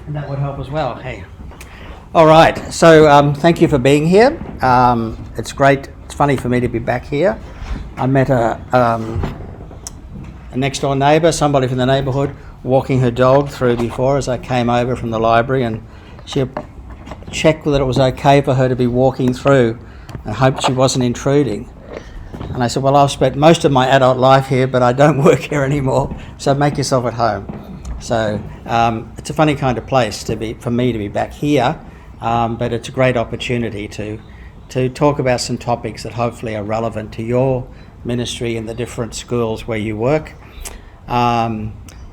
And that would help as well. Hey. All right. So thank you for being here. It's great. It's funny for me to be back here. I met a next door neighbour, somebody from the neighbourhood, walking her dog through before as I came over from the library, and she checked that it was okay for her to be walking through and hoped she wasn't intruding. And I said, well, I've spent most of my adult life here, but I don't work here anymore, so make yourself at home. So it's a funny kind of place for me to be back here, but it's a great opportunity to talk about some topics that hopefully are relevant to your ministry in the different schools where you work.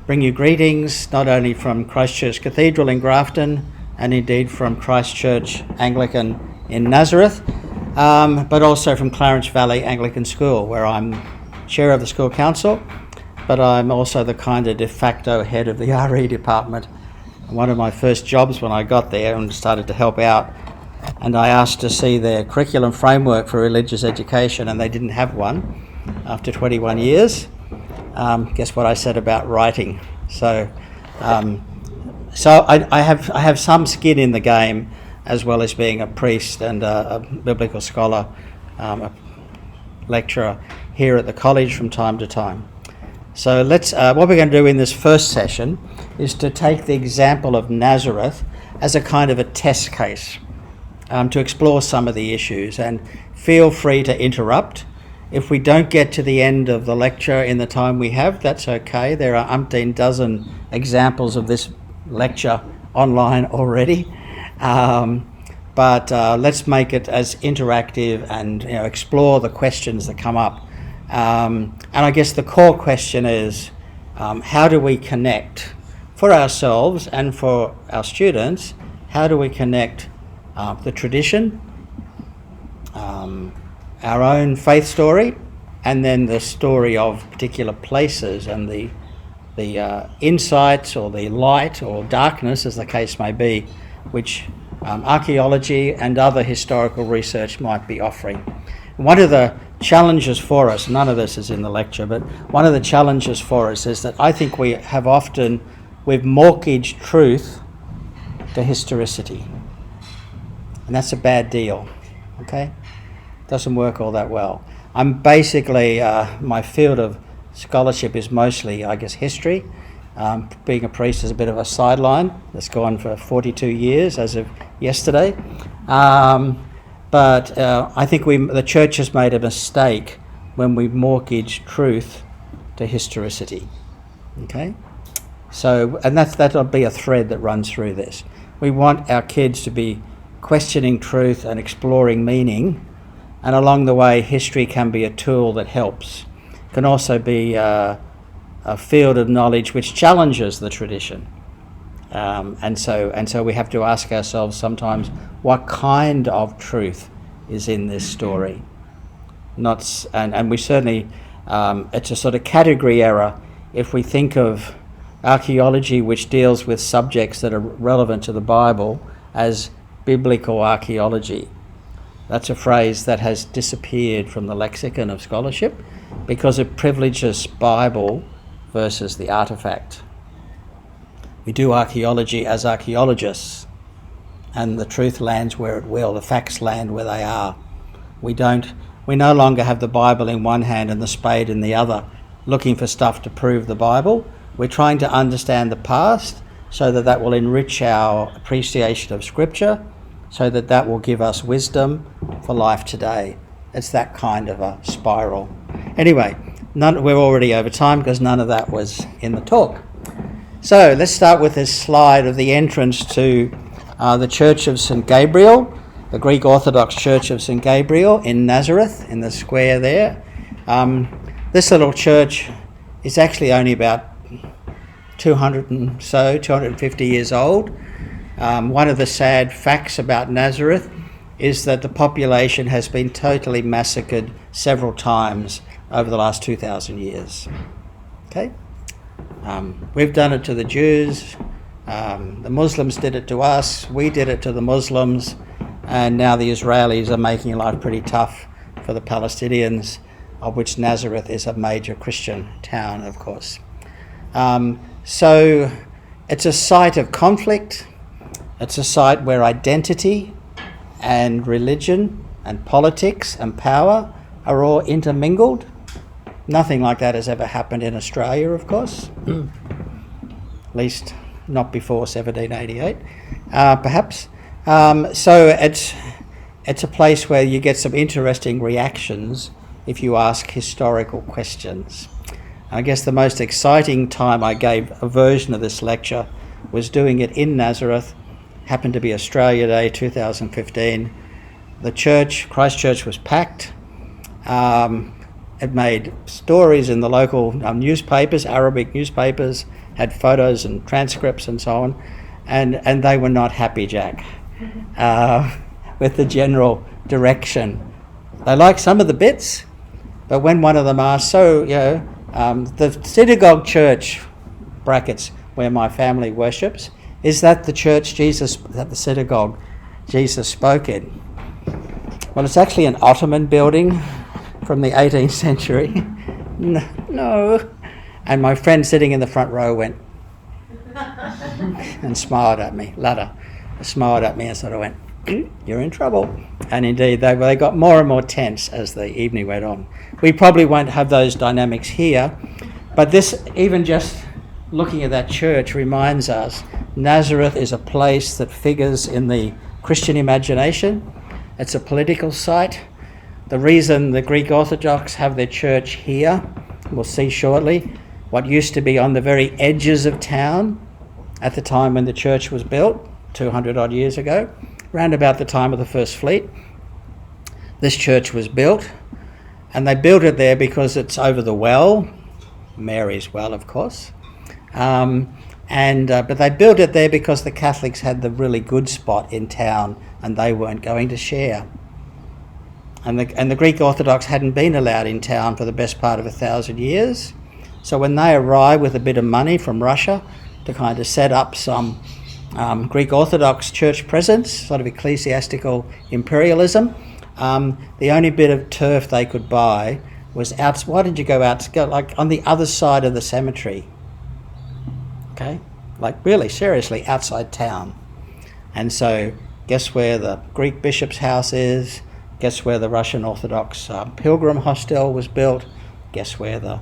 Bring you greetings not only from Christchurch Cathedral in Grafton and indeed from Christchurch Anglican in Nazareth, but also from Clarence Valley Anglican School, where I'm chair of the school council, but I'm also the kind of de facto head of the RE department. One of my first jobs when I got there and started to help out, and I asked to see their curriculum framework for religious education, and they didn't have one after 21 years. Guess what I said about writing? So I have some skin in the game, as well as being a priest and a biblical scholar, a lecturer here at the college from time to time. So let's. What we're going to do in this first session is to take the example of Nazareth as a kind of a test case to explore some of the issues, and feel free to interrupt. If we don't get to the end of the lecture in the time we have, that's okay. There are umpteen dozen examples of this lecture online already. But let's make it as interactive and explore the questions that come up. And I guess the core question is, how do we connect for ourselves and for our students? How do we connect the tradition, our own faith story, and then the story of particular places and the insights or the light or darkness, as the case may be, which archaeology and other historical research might be offering. One of the challenges for us, none of this is in the lecture, but one of the challenges for us is that I think we've mortgaged truth to historicity. And that's a bad deal, okay? Doesn't work all that well. I'm basically, my field of scholarship is mostly, I guess, history. Being a priest is a bit of a sideline. That's gone for 42 years as of yesterday. But I think the church has made a mistake when we mortgage truth to historicity. Okay? So, and that'll be a thread that runs through this. We want our kids to be questioning truth and exploring meaning, and along the way, history can be a tool that helps. It can also be a field of knowledge which challenges the tradition. And so we have to ask ourselves sometimes, what kind of truth is in this story? And we certainly, it's a sort of category error if we think of archaeology which deals with subjects that are relevant to the Bible as biblical archaeology. That's a phrase that has disappeared from the lexicon of scholarship because it privileges Bible versus the artifact. We do archaeology as archaeologists, and the truth lands where it will, the facts land where they are. We no longer have the Bible in one hand and the spade in the other, looking for stuff to prove the Bible. We're trying to understand the past so that will enrich our appreciation of Scripture, so that will give us wisdom for life today. It's that kind of a spiral. Anyway, we're already over time because none of that was in the talk. So let's start with this slide of the entrance to the Church of St. Gabriel, the Greek Orthodox Church of St. Gabriel in Nazareth, in the square there. This little church is actually only about 250 years old. One of the sad facts about Nazareth is that the population has been totally massacred several times over the last 2,000 years. Okay? We've done it to the Jews, the Muslims did it to us, we did it to the Muslims, and now the Israelis are making life pretty tough for the Palestinians, of which Nazareth is a major Christian town, of course. So It's a site of conflict. It's a site where identity and religion and politics and power are all intermingled. Nothing like that has ever happened in Australia, of course. At least not before 1788, perhaps. So it's a place where you get some interesting reactions if you ask historical questions. I guess the most exciting time I gave a version of this lecture was doing it in Nazareth. Happened to be Australia Day 2015. The church, Christchurch, was packed. It made stories in the local newspapers, Arabic newspapers, had photos and transcripts and so on, and they were not happy, Jack, with the general direction. They liked some of the bits, but when one of them asked, the synagogue church, brackets, where my family worships, is that the church that the synagogue Jesus spoke in? Well, it's actually an Ottoman building from the 18th century. No. And my friend sitting in the front row went and smiled at me. Ladder smiled at me and sort of went, "You're in trouble." And indeed, they got more and more tense as the evening went on. We probably won't have those dynamics here, but this, even just looking at that church, reminds us Nazareth is a place that figures in the Christian imagination. It's a political site. The reason the Greek Orthodox have their church here, we'll see shortly, what used to be on the very edges of town at the time when the church was built, 200 odd years ago, around about the time of the First Fleet. This church was built, and they built it there because it's over the well, Mary's well, of course. But they built it there because the Catholics had the really good spot in town and they weren't going to share. And the Greek Orthodox hadn't been allowed in town for the best part of 1,000 years. So when they arrived with a bit of money from Russia to kind of set up some Greek Orthodox church presence, sort of ecclesiastical imperialism, the only bit of turf they could buy was out. Why did you go out? Go like on the other side of the cemetery. Okay, like really seriously outside town. And so guess where the Greek bishop's house is? Guess where the Russian Orthodox pilgrim hostel was built? Guess where the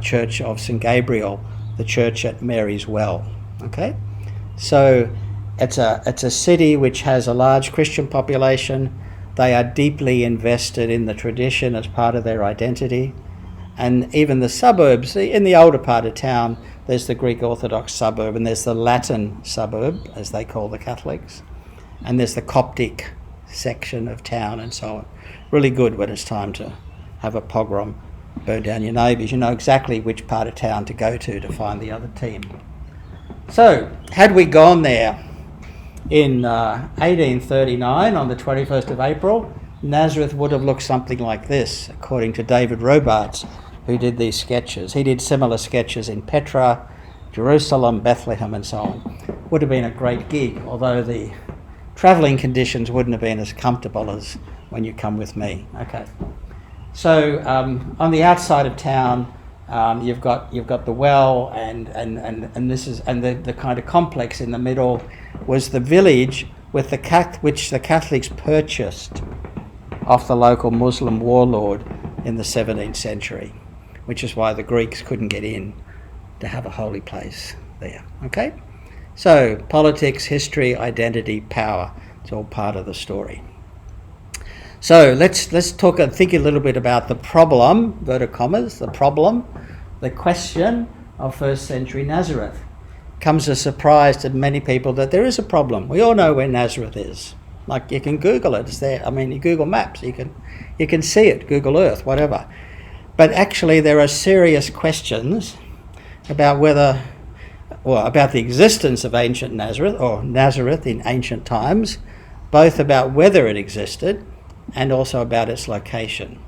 Church of St. Gabriel, the church at Mary's Well. Okay, so it's a city which has a large Christian population. They are deeply invested in the tradition as part of their identity. And even the suburbs, in the older part of town, there's the Greek Orthodox suburb, and there's the Latin suburb, as they call the Catholics, and there's the Coptic section of town and so on. Really good when it's time to have a pogrom, burn down your neighbours. You know exactly which part of town to go to find the other team. So, had we gone there in 1839 on the 21st of April, Nazareth would have looked something like this, according to David Robarts, who did these sketches. He did similar sketches in Petra, Jerusalem, Bethlehem and so on. Would have been a great gig, although the travelling conditions wouldn't have been as comfortable as when you come with me. Okay. So on the outside of town, you've got the well, and the kind of complex in the middle was the village with which the Catholics purchased off the local Muslim warlord in the 17th century, which is why the Greeks couldn't get in to have a holy place there. Okay, so politics, history, identity, power. It's all part of the story. So let's talk and think a little bit about the problem, inverted commas, the question of first century Nazareth. Comes as a surprise to many people that there is a problem. We all know where Nazareth is. Like, you can Google it, it's there. I mean, you Google Maps, you can see it, Google Earth, whatever. But actually there are serious questions about about the existence of ancient Nazareth, or Nazareth in ancient times, both about whether it existed and also about its location.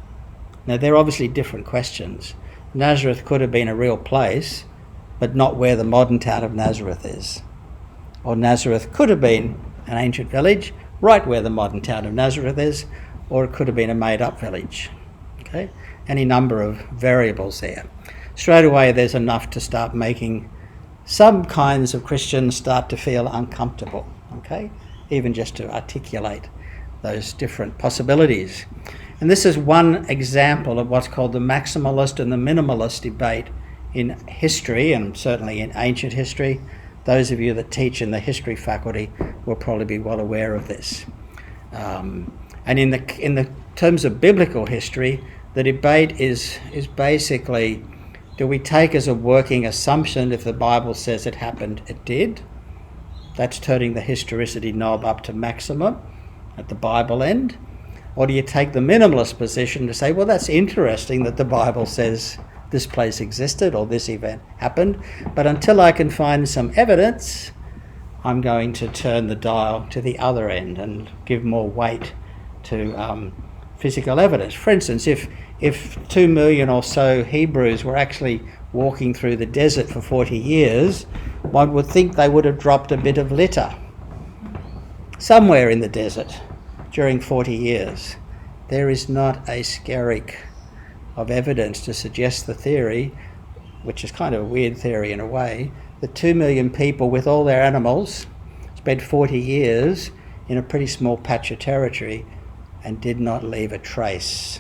Now, they're obviously different questions. Nazareth could have been a real place, but not where the modern town of Nazareth is. Or Nazareth could have been an ancient village, right where the modern town of Nazareth is, or it could have been a made-up village. Okay, any number of variables there. Straight away, there's enough to start making some kinds of Christians start to feel uncomfortable, okay? Even just to articulate those different possibilities. And this is one example of what's called the Maximalist and the Minimalist debate in history, and certainly in ancient history. Those of you that teach in the history faculty will probably be well aware of this. And in the terms of biblical history, the debate is basically, do we take as a working assumption if the Bible says it happened, it did? That's turning the historicity knob up to maximum at the Bible end. Or do you take the minimalist position to say, well, that's interesting that the Bible says this place existed or this event happened, but until I can find some evidence, I'm going to turn the dial to the other end and give more weight to physical evidence. For instance, if 2 million or so Hebrews were actually walking through the desert for 40 years, one would think they would have dropped a bit of litter somewhere in the desert during 40 years. There is not a skerrick of evidence to suggest the theory, which is kind of a weird theory in a way, that 2 million people with all their animals spent 40 years in a pretty small patch of territory and did not leave a trace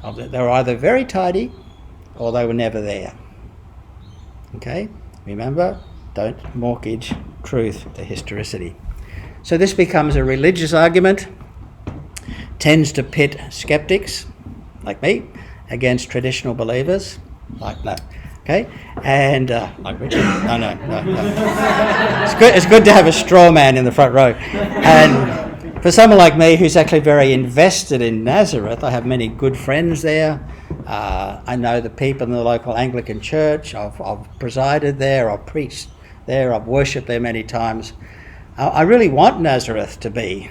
of it. They were either very tidy or they were never there. Okay? Remember, don't mortgage truth to historicity. So this becomes a religious argument, tends to pit skeptics, like me, against traditional believers, like that. Okay? And, like Richard? No. It's good to have a straw man in the front row. And for someone like me who's actually very invested in Nazareth, I have many good friends there. I know the people in the local Anglican church. I've presided there, I've preached there, I've worshipped there many times. I really want Nazareth to be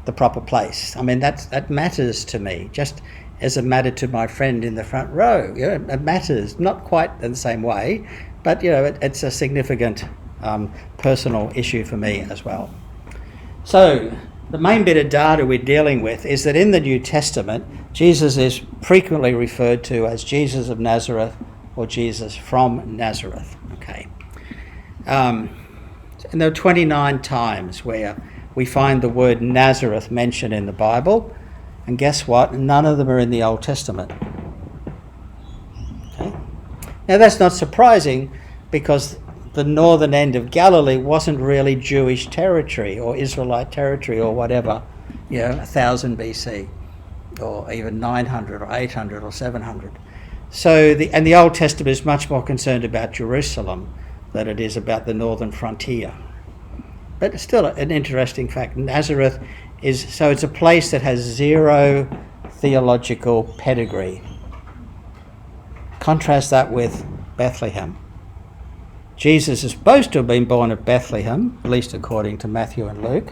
the proper place. I mean, that matters to me, just as it mattered to my friend in the front row. You know, it matters, not quite in the same way, but you know, it's a significant personal issue for me as well. So the main bit of data we're dealing with is that in the New Testament, Jesus is frequently referred to as Jesus of Nazareth or Jesus from Nazareth. Okay. And there are 29 times where we find the word Nazareth mentioned in the Bible, and guess what? None of them are in the Old Testament. Okay. Now that's not surprising, because the northern end of Galilee wasn't really Jewish territory or Israelite territory or whatever, 1000 BC or even 900 or 800 or 700. So the Old Testament is much more concerned about Jerusalem than it is about the northern frontier. But it's still an interesting fact. Nazareth it's a place that has zero theological pedigree. Contrast that with Bethlehem. Jesus is supposed to have been born at Bethlehem, at least according to Matthew and Luke,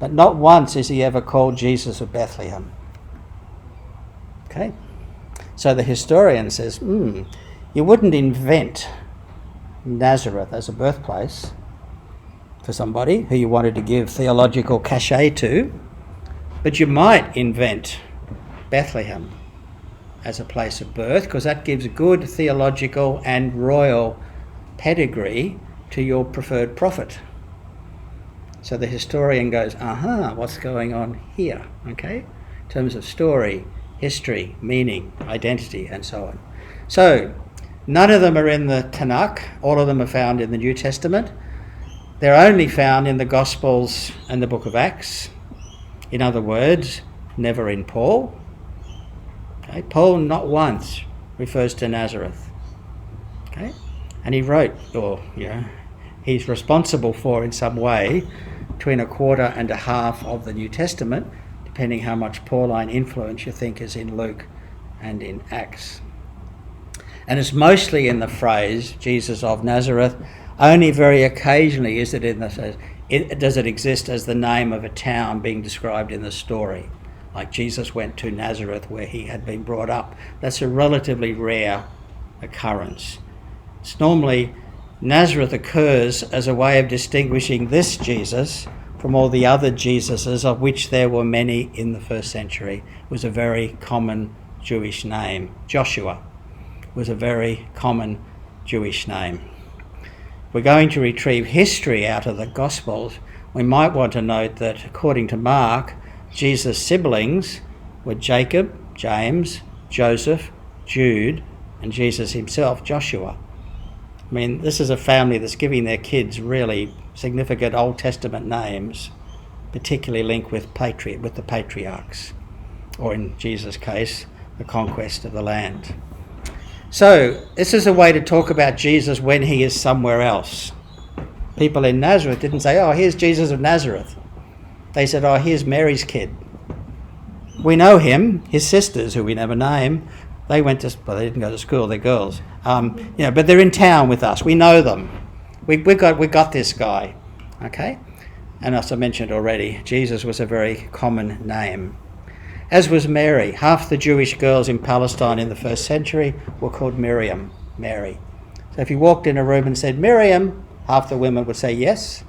but not once is he ever called Jesus of Bethlehem. Okay? So the historian says, you wouldn't invent Nazareth as a birthplace for somebody who you wanted to give theological cachet to, but you might invent Bethlehem as a place of birth, because that gives good theological and royal pedigree to your preferred prophet. So the historian goes, what's going on here? Okay? In terms of story, history, meaning, identity, and so on. So none of them are in the Tanakh. All of them are found in the New Testament. They're only found in the Gospels and the book of Acts. In other words, never in Paul. Okay? Paul not once refers to Nazareth. Okay? And he wrote, he's responsible for in some way between a quarter and a half of the New Testament, depending how much Pauline influence you think is in Luke and in Acts. And it's mostly in the phrase, Jesus of Nazareth. Only very occasionally does it exist as the name of a town being described in the story, like Jesus went to Nazareth where he had been brought up. That's a relatively rare occurrence. It's normally Nazareth occurs as a way of distinguishing this Jesus from all the other Jesuses, of which there were many in the first century. It was a very common Jewish name. Joshua was a very common Jewish name. we're going to retrieve history out of the Gospels, we might want to note that according to Mark, Jesus' siblings were Jacob, James, Joseph, Jude, and Jesus himself, Joshua. I mean, this is a family that's giving their kids really significant Old Testament names, particularly linked with the patriarchs, or in Jesus' case, the conquest of the land. So this is a way to talk about Jesus when he is somewhere else. People in Nazareth didn't say, oh, here's Jesus of Nazareth. They said, oh, here's Mary's kid. We know him, his sisters, who we never name. They went to, well, they didn't go to school, they're girls. But they're in town with us. We know them. We got this guy, okay? And as I mentioned already, Jesus was a very common name. As was Mary. Half the Jewish girls in Palestine in the first century were called Mary. So if you walked in a room and said, Miriam, half the women would say yes,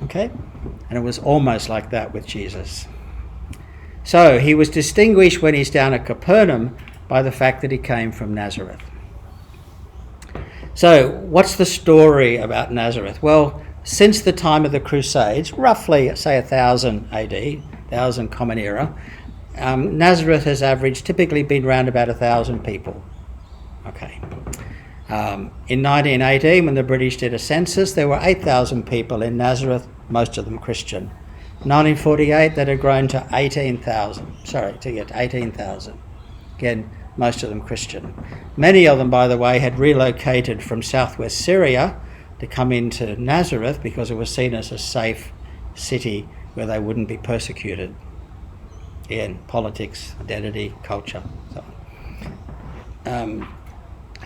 okay? And it was almost like that with Jesus. So he was distinguished when he's down at Capernaum by the fact that he came from Nazareth. So what's the story about Nazareth? Well, since the time of the Crusades, roughly, say 1000 AD, 1000 Common Era, Nazareth has typically been around about 1,000 people. Okay. In 1918, when the British did a census, there were 8,000 people in Nazareth, most of them Christian. 1948, that had grown to 18,000. Again, most of them Christian. Many of them, by the way, had relocated from southwest Syria to come into Nazareth because it was seen as a safe city where they wouldn't be persecuted. Again, politics, identity, culture, so on.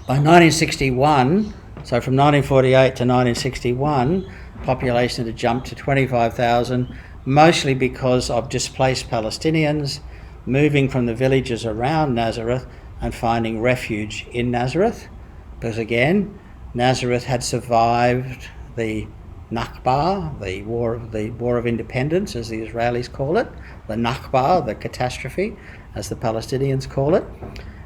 By 1961, so from 1948 to 1961, population had jumped to 25,000, mostly because of displaced Palestinians moving from the villages around Nazareth and finding refuge in Nazareth, because again, Nazareth had survived the Nakba, the War of Independence, as the Israelis call it, the Nakba, the catastrophe, as the Palestinians call it.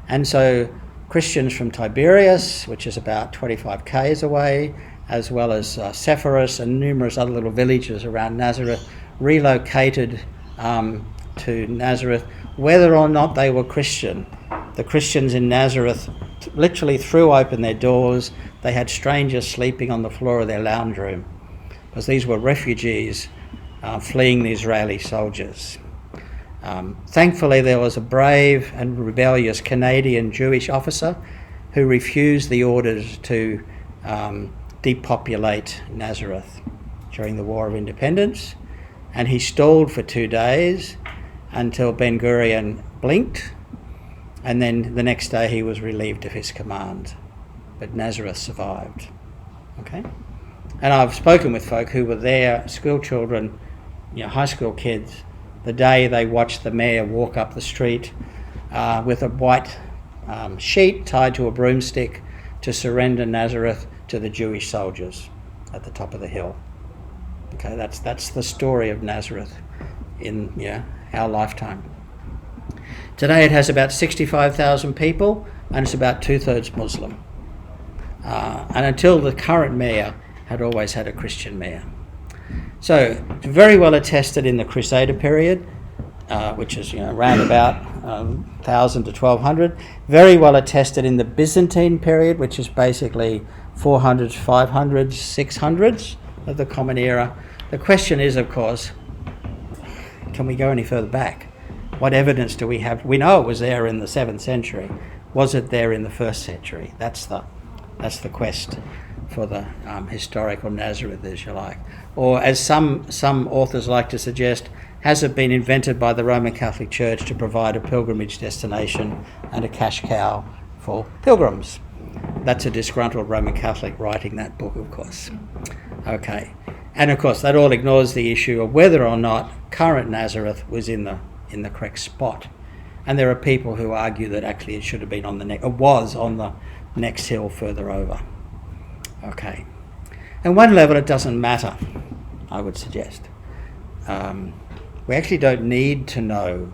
And so Christians from Tiberias, which is about 25 k's away, as well as Sepphoris and numerous other little villages around Nazareth, relocated to Nazareth, whether or not they were Christian. The Christians in Nazareth literally threw open their doors. They had strangers sleeping on the floor of their lounge room, because these were refugees fleeing the Israeli soldiers. Thankfully, there was a brave and rebellious Canadian Jewish officer who refused the orders to depopulate Nazareth during the War of Independence, and he stalled for 2 days until Ben Gurion blinked, and then the next day he was relieved of his command. But Nazareth survived. Okay? And I've spoken with folk who were there, school children, high school kids, the day they watched the mayor walk up the street with a white sheet tied to a broomstick to surrender Nazareth to the Jewish soldiers at the top of the hill. Okay, that's the story of Nazareth in our lifetime. Today it has about 65,000 people, and it's about 2/3 Muslim. And until the current mayor had always had a Christian mayor. So it's very well attested in the Crusader period, which is around about 1000 to 1200. Very well attested in the Byzantine period, which is basically 400s, 500s, 600s of the Common Era. The question is, of course, can we go any further back? What evidence do we have? We know it was there in the 7th century. Was it there in the 1st century? That's the quest for the historical Nazareth, as you like. Or as some authors like to suggest, has it been invented by the Roman Catholic Church to provide a pilgrimage destination and a cash cow for pilgrims? That's a disgruntled Roman Catholic writing that book, of course. Okay. And of course, that all ignores the issue of whether or not current Nazareth was in the correct spot. And there are people who argue that actually it should have been was on the next hill further over. Okay. At one level, it doesn't matter, I would suggest. We actually don't need to know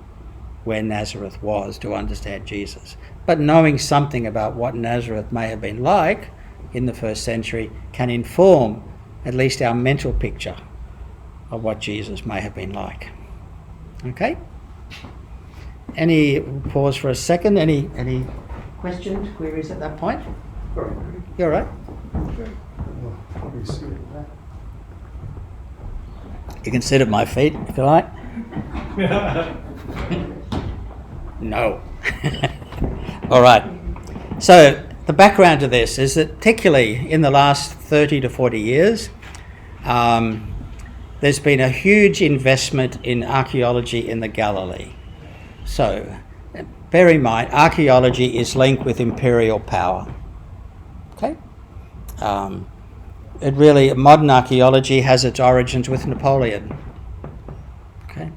where Nazareth was to understand Jesus. But knowing something about what Nazareth may have been like in the first century can inform at least our mental picture of what Jesus may have been like. Okay? Any pause for a second? Any questions, queries at that point? You all right? You can sit at my feet if you like. No. All right. So the background to this is that particularly in the last 30 to 40 years, there's been a huge investment in archaeology in the Galilee. So bear in mind, archaeology is linked with imperial power. Okay? Modern archaeology has its origins with Napoleon. Okay?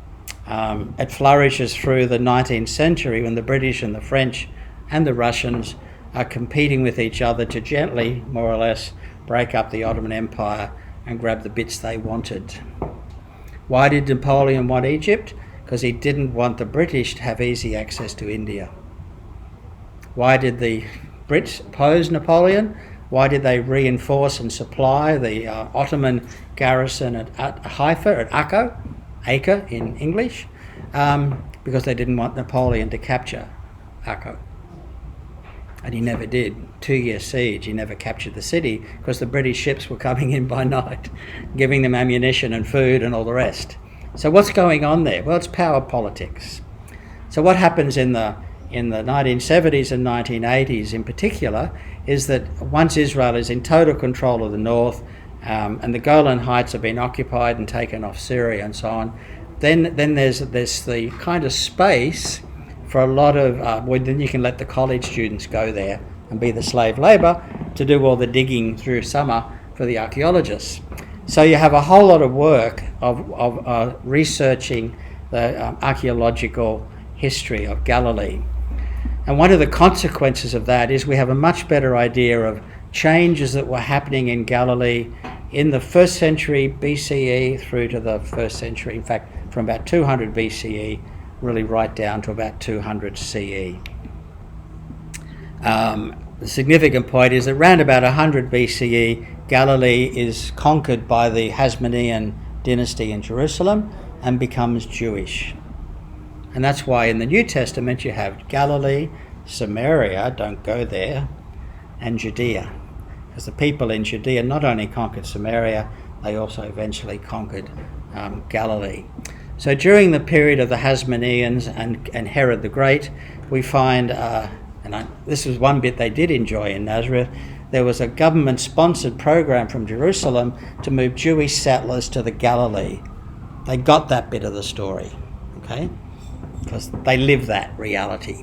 It flourishes through the 19th century when the British and the French and the Russians are competing with each other to gently, more or less, break up the Ottoman Empire and grab the bits they wanted. Why did Napoleon want Egypt? Because he didn't want the British to have easy access to India. Why did the Brits oppose Napoleon? Why did they reinforce and supply the Ottoman garrison at Haifa, at Acre in English? Because they didn't want Napoleon to capture Acre. And he never did. 2-year siege, he never captured the city because the British ships were coming in by night, giving them ammunition and food and all the rest. So what's going on there? Well, it's power politics. So what happens in the 1970s and 1980s in particular is that once Israel is in total control of the north and the Golan Heights have been occupied and taken off Syria and so on, then there's the kind of space for a lot of, then you can let the college students go there and be the slave labour to do all the digging through summer for the archaeologists. So you have a whole lot of work of researching the archaeological history of Galilee. And one of the consequences of that is we have a much better idea of changes that were happening in Galilee in the 1st century BCE through to the 1st century, in fact, from about 200 BCE really right down to about 200 CE. The significant point is that around about 100 BCE, Galilee is conquered by the Hasmonean dynasty in Jerusalem and becomes Jewish. And that's why in the New Testament you have Galilee, Samaria, don't go there, and Judea. Because the people in Judea not only conquered Samaria, they also eventually conquered Galilee. So during the period of the Hasmoneans and Herod the Great, we find, this was one bit they did enjoy in Nazareth, there was a government-sponsored program from Jerusalem to move Jewish settlers to the Galilee. They got that bit of the story, okay? Because they live that reality.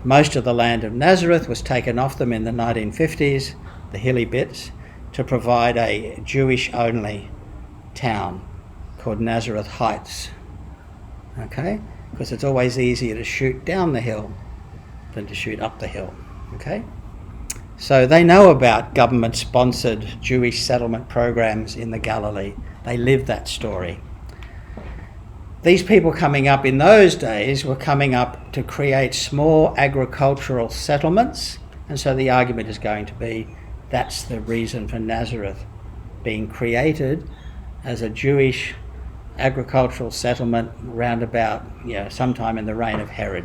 Most of the land of Nazareth was taken off them in the 1950s, the hilly bits, to provide a Jewish-only town called Nazareth Heights, okay? Because it's always easier to shoot down the hill than to shoot up the hill, okay? So they know about government-sponsored Jewish settlement programs in the Galilee. They live that story. These people coming up in those days were coming up to create small agricultural settlements, and so the argument is going to be that's the reason for Nazareth being created as a Jewish agricultural settlement round about, sometime in the reign of Herod.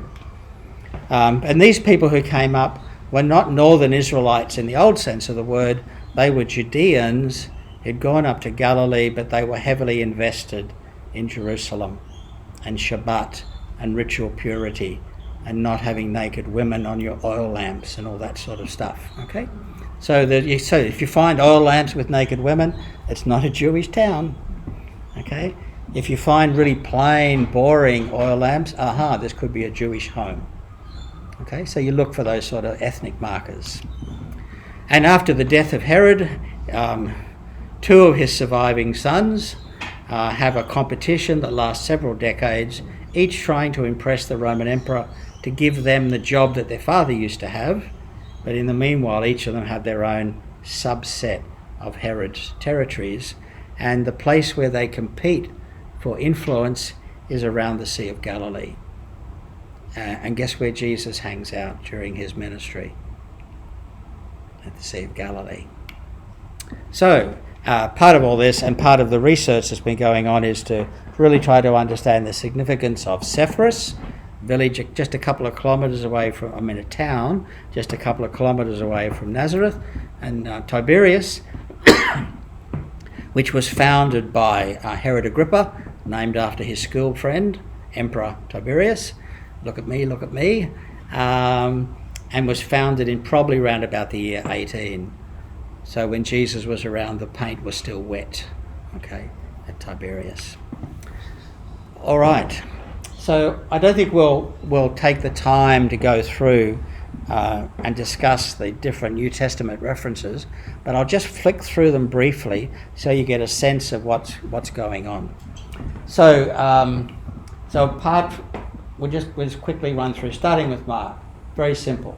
And these people who came up were not northern Israelites in the old sense of the word. They were Judeans who'd gone up to Galilee, but they were heavily invested in Jerusalem and Shabbat and ritual purity and not having naked women on your oil lamps and all that sort of stuff, okay? So if you find oil lamps with naked women, it's not a Jewish town, okay? If you find really plain, boring oil lamps, this could be a Jewish home. Okay, so you look for those sort of ethnic markers. And after the death of Herod, 2 of his surviving sons have a competition that lasts several decades, each trying to impress the Roman emperor to give them the job that their father used to have. But in the meanwhile, each of them have their own subset of Herod's territories. And the place where they compete for influence is around the Sea of Galilee. And guess where Jesus hangs out during his ministry? at the Sea of Galilee. So, part of all this and part of the research that's been going on is to really try to understand the significance of Sepphoris, village just a couple of kilometres away from, a town just a couple of kilometres away from Nazareth, and Tiberias, which was founded by Herod Agrippa, named after his school friend, Emperor Tiberius. Look at me. And was founded in probably around about the year 18. So when Jesus was around, the paint was still wet, okay, at Tiberias. All right. So I don't think we'll take the time to go through and discuss the different New Testament references, but I'll just flick through them briefly so you get a sense of what's going on. So we'll just quickly run through, starting with Mark. Very simple.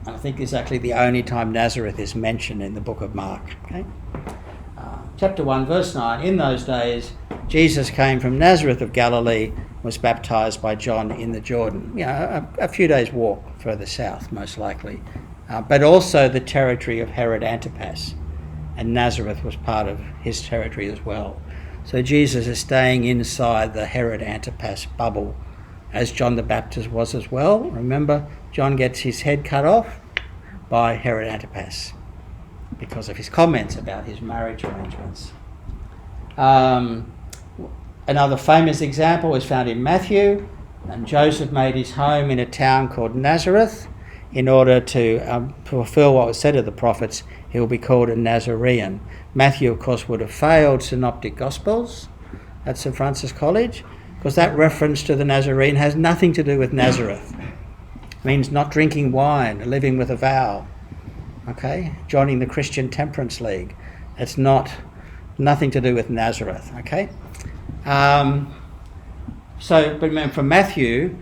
And I think this is actually the only time Nazareth is mentioned in the book of Mark. Okay? Chapter 1, verse 9. In those days, Jesus came from Nazareth of Galilee, was baptised by John in the Jordan. A few days' walk further south, most likely. But also the territory of Herod Antipas. And Nazareth was part of his territory as well. So Jesus is staying inside the Herod Antipas bubble, as John the Baptist was as well. Remember, John gets his head cut off by Herod Antipas because of his comments about his marriage arrangements. Another famous example is found in Matthew, and Joseph made his home in a town called Nazareth in order to fulfill what was said of the prophets. He will be called a Nazarean. Matthew, of course, would have failed Synoptic Gospels at St Francis College, because that reference to the Nazarene has nothing to do with Nazareth. It means not drinking wine, living with a vow, okay? Joining the Christian Temperance League. It's nothing to do with Nazareth, okay? But remember, from Matthew,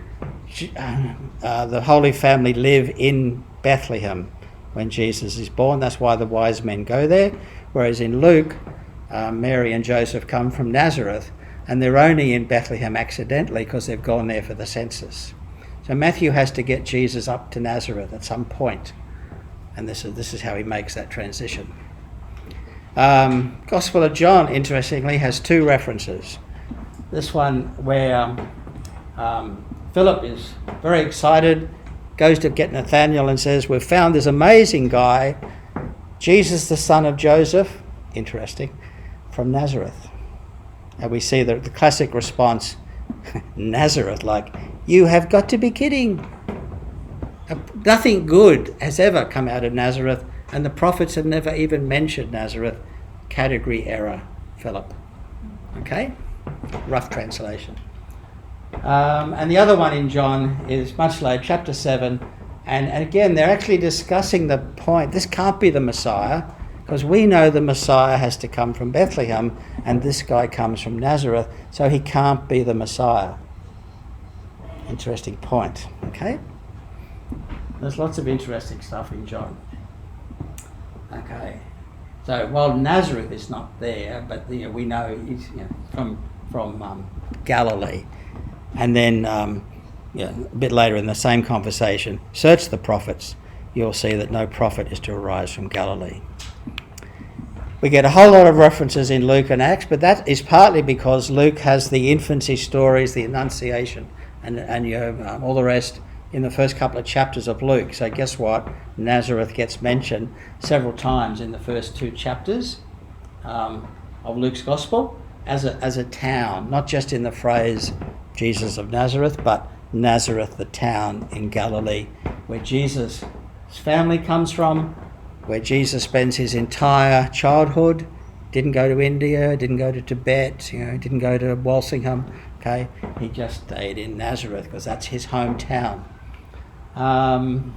the Holy Family live in Bethlehem when Jesus is born. That's why the wise men go there. Whereas in Luke, Mary and Joseph come from Nazareth, and they're only in Bethlehem accidentally because they've gone there for the census. So Matthew has to get Jesus up to Nazareth at some point, and this is how he makes that transition. Gospel of John, interestingly, has two references. This one where Philip is very excited, goes to get Nathanael and says, "We've found this amazing guy, Jesus the son of Joseph," interesting, "from Nazareth." And we see the classic response, Nazareth, like, "You have got to be kidding. Nothing good has ever come out of Nazareth, and the prophets have never even mentioned Nazareth." Category error, Philip. Okay? Rough translation. And the other one in John is much later, chapter 7. And again, they're actually discussing the point. This can't be the Messiah, because we know the Messiah has to come from Bethlehem, and this guy comes from Nazareth, so he can't be the Messiah. Interesting point, okay? There's lots of interesting stuff in John. Okay, so while Nazareth is not there, but we know he's from Galilee. And then a bit later in the same conversation, search the prophets, you'll see that no prophet is to arise from Galilee. We get a whole lot of references in Luke and Acts, but that is partly because Luke has the infancy stories, the Annunciation, and all the rest in the first couple of chapters of Luke. So guess what? Nazareth gets mentioned several times in the first two chapters of Luke's Gospel as a town, not just in the phrase Jesus of Nazareth, but Nazareth, the town in Galilee, where Jesus' family comes from, where Jesus spends his entire childhood. Didn't go to India, didn't go to Tibet, didn't go to Walsingham, okay? He just stayed in Nazareth because that's his hometown. And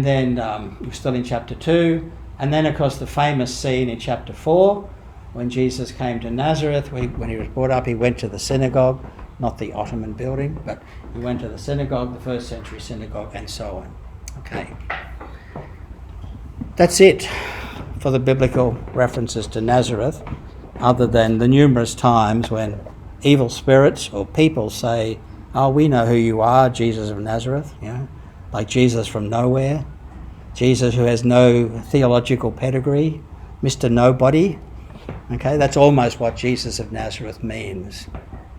then we're still in chapter 2. And then, of course, the famous scene in chapter 4, when Jesus came to Nazareth, when he was brought up, he went to the synagogue, not the Ottoman building, but he went to the synagogue, the first century synagogue, and so on. Okay. That's it for the biblical references to Nazareth, other than the numerous times when evil spirits or people say, "Oh, we know who you are, Jesus of Nazareth," like Jesus from nowhere. Jesus who has no theological pedigree, Mr. Nobody. Okay, that's almost what Jesus of Nazareth means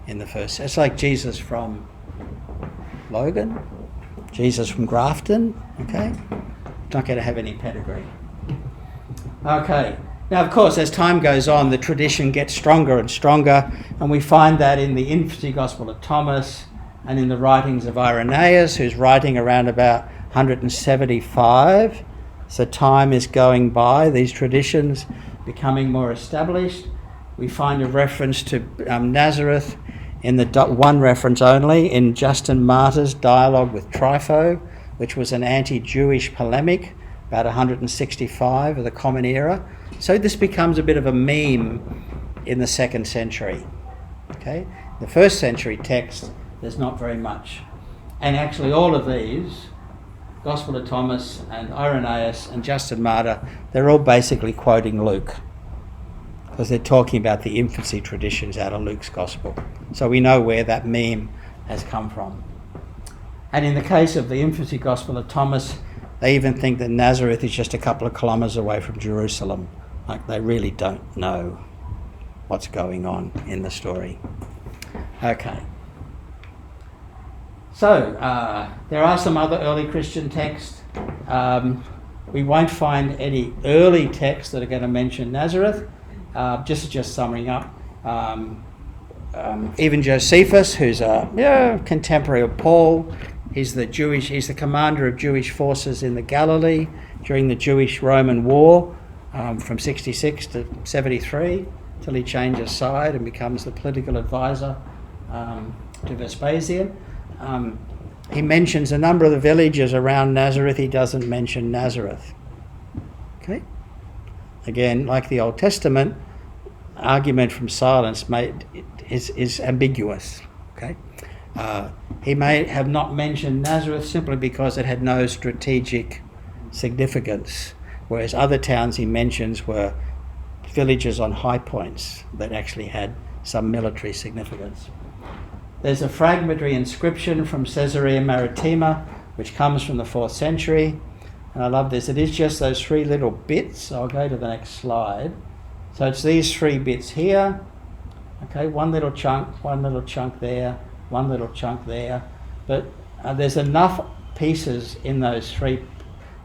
in the first. It's like Jesus from Logan, Jesus from Grafton. Okay, not going to have any pedigree. Okay, now of course as time goes on the tradition gets stronger and stronger, and we find that in the Infancy Gospel of Thomas and in the writings of Irenaeus, who's writing around about 175. So time is going by, these traditions becoming more established. We find a reference to Nazareth in the one reference only in Justin Martyr's dialogue with Trypho, which was an anti-Jewish polemic about 165 of the Common Era. So this becomes a bit of a meme in the 2nd century. Okay, the 1st century text, there's not very much. And actually all of these, Gospel of Thomas and Irenaeus and Justin Martyr, they're all basically quoting Luke, because they're talking about the infancy traditions out of Luke's Gospel. So we know where that meme has come from. And in the case of the Infancy Gospel of Thomas, they even think that Nazareth is just a couple of kilometres away from Jerusalem. Like they really don't know what's going on in the story. Okay. So there are some other early Christian texts. We won't find any early texts that are going to mention Nazareth. Just summing up, even Josephus, who's a contemporary of Paul, he's the commander of Jewish forces in the Galilee during the Jewish-Roman War from 66 to 73, till he changes side and becomes the political advisor to Vespasian. He mentions a number of the villages around Nazareth. He doesn't mention Nazareth. Okay. Again, like the Old Testament, argument from silence is ambiguous. Okay, he may have not mentioned Nazareth simply because it had no strategic significance, whereas other towns he mentions were villages on high points that actually had some military significance. There's a fragmentary inscription from Cesarean Maritima, which comes from the 4th century. And I love this. It is just those 3 little bits. I'll go to the next slide. So it's these 3 bits here. Okay, one little chunk there, one little chunk there. But there's enough pieces in those 3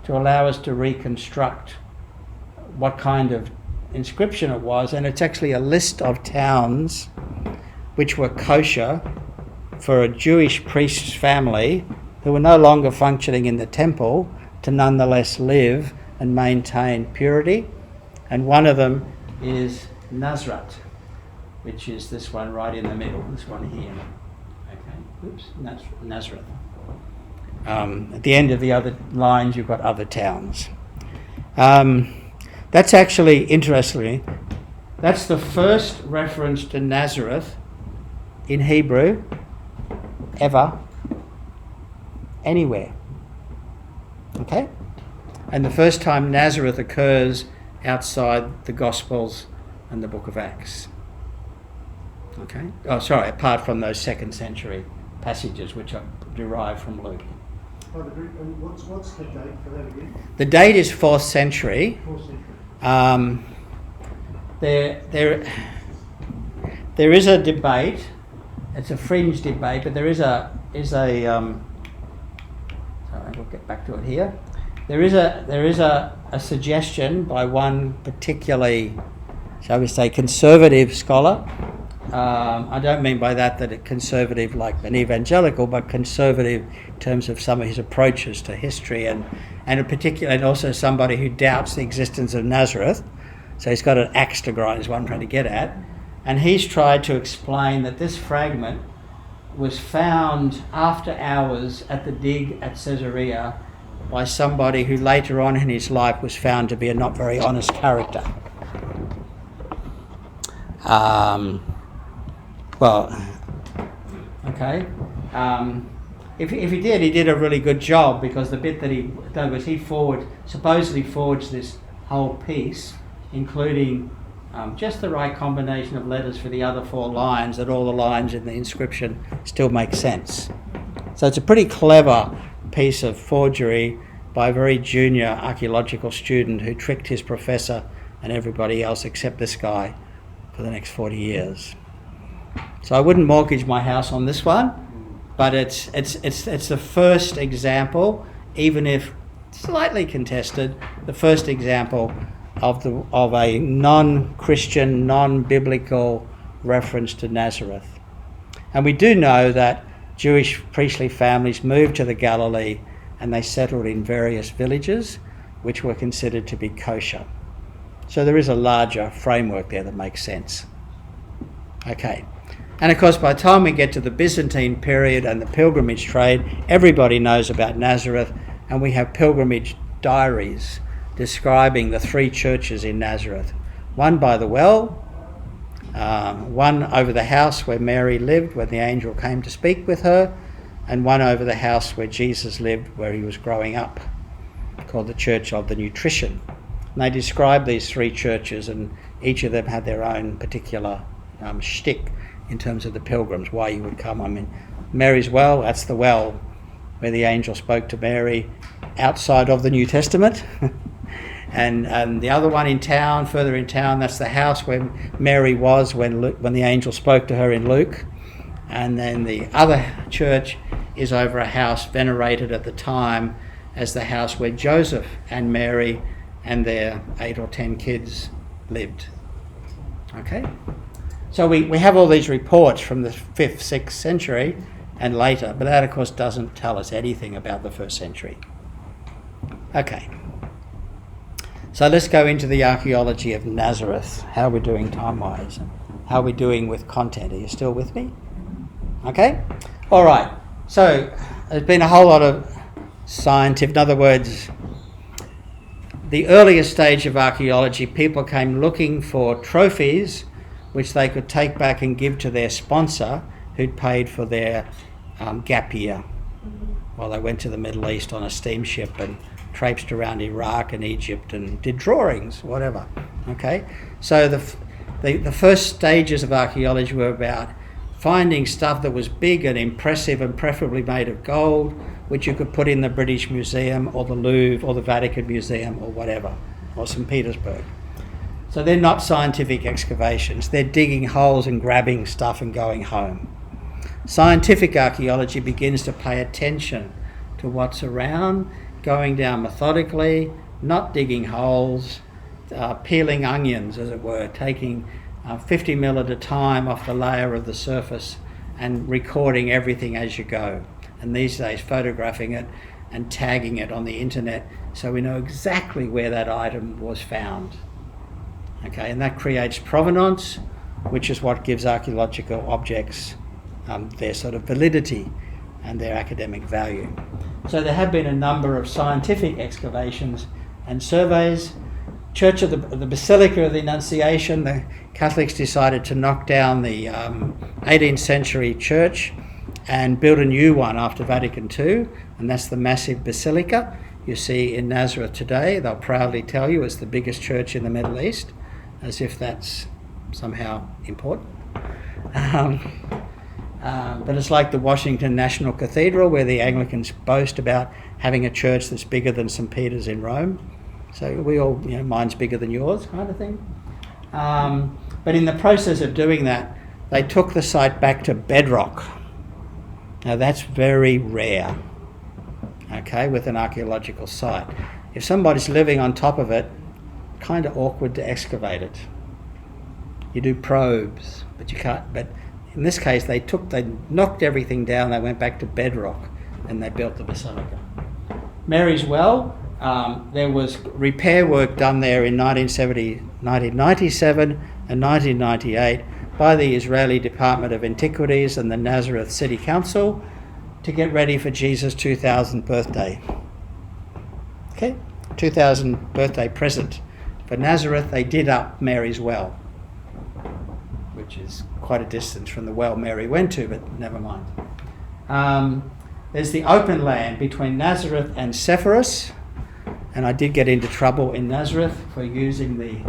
to allow us to reconstruct what kind of inscription it was. And it's actually a list of towns which were kosher for a Jewish priest's family who were no longer functioning in the temple to nonetheless live and maintain purity. And one of them is Nazareth, which is this one right in the middle, this one here. Okay, oops, Nazareth. At the end of the other lines, you've got other towns. That's actually, interestingly, that's the first reference to Nazareth in Hebrew ever, anywhere. Okay? And the first time Nazareth occurs outside the Gospels and the Book of Acts. Okay? Oh, sorry, apart from those 2nd century passages which are derived from Luke. And what's the date for that again? The date is 4th century. 4th century. There is a debate. It's a fringe debate, but there is a sorry, we'll get back to it here. There is a suggestion by one particularly, shall we say, conservative scholar. I don't mean by that a conservative like an evangelical, but conservative in terms of some of his approaches to history and in particular, and also somebody who doubts the existence of Nazareth. So he's got an axe to grind is what I'm trying to get at. And he's tried to explain that this fragment was found after hours at the dig at Caesarea by somebody who later on in his life was found to be a not very honest character. If he did, he did a really good job, because the bit that he did was he supposedly forged this whole piece, including just the right combination of letters for the other 4 lines, that all the lines in the inscription still make sense. So it's a pretty clever piece of forgery by a very junior archaeological student who tricked his professor and everybody else except this guy for the next 40 years. So I wouldn't mortgage my house on this one, but it's the first example, even if slightly contested, the first example of a non-Christian, non-biblical reference to Nazareth. And we do know that Jewish priestly families moved to the Galilee and they settled in various villages which were considered to be kosher. So there is a larger framework there that makes sense. Okay. And of course, by the time we get to the Byzantine period and the pilgrimage trade, everybody knows about Nazareth, and we have pilgrimage diaries describing the three churches in Nazareth. One by the well, one over the house where Mary lived when the angel came to speak with her, and one over the house where Jesus lived where he was growing up, called the Church of the Nutrition. And they describe these three churches, and each of them had their own particular shtick in terms of the pilgrims, why you would come. I mean, Mary's well, that's the well where the angel spoke to Mary outside of the New Testament. and the other one in town, further in town, that's the house where Mary was when the angel spoke to her in Luke. And then the other church is over a house venerated at the time as the house where Joseph and Mary and their 8 or 10 kids lived. Okay? So we have all these reports from the 5th, 6th century and later, but that of course doesn't tell us anything about the 1st century. Okay. So let's go into the archaeology of Nazareth. How are we doing time-wise? How are we doing with content? Are you still with me? Okay? All right. So there's been a whole lot of scientific, in other words, the earlier stage of archaeology, people came looking for trophies which they could take back and give to their sponsor who'd paid for their gap year while they went to the Middle East on a steamship and traipsed around Iraq and Egypt and did drawings, whatever. Okay? So the first stages of archaeology were about finding stuff that was big and impressive and preferably made of gold, which you could put in the British Museum or the Louvre or the Vatican Museum or whatever, or St. Petersburg. So they're not scientific excavations. They're digging holes and grabbing stuff and going home. Scientific archaeology begins to pay attention to what's around, going down methodically, not digging holes, peeling onions, as it were, taking 50 mil at a time off the layer of the surface and recording everything as you go. And these days photographing it and tagging it on the internet so we know exactly where that item was found. Okay, and that creates provenance, which is what gives archaeological objects their sort of validity and their academic value. So there have been a number of scientific excavations and surveys. Church of the Basilica of the Annunciation, the Catholics decided to knock down the 18th century church and build a new one after Vatican II, and that's the massive basilica you see in Nazareth today. They'll proudly tell you it's the biggest church in the Middle East, as if that's somehow important. But it's like the Washington National Cathedral, where the Anglicans boast about having a church that's bigger than St. Peter's in Rome. So we all, mine's bigger than yours kind of thing. But in the process of doing that, they took the site back to bedrock. Now that's very rare, okay, with an archaeological site. If somebody's living on top of it, kind of awkward to excavate it. You do probes, but you can't. But in this case, they knocked everything down, they went back to bedrock, and they built the basilica. Mary's Well, there was repair work done there in 1970, 1997 and 1998 by the Israeli Department of Antiquities and the Nazareth City Council to get ready for Jesus' 2000th birthday. Okay, 2000th birthday present. For Nazareth, they did up Mary's Well, which is quite a distance from the well Mary went to, but never mind. There's the open land between Nazareth and Sepphoris, and I did get into trouble in Nazareth for using the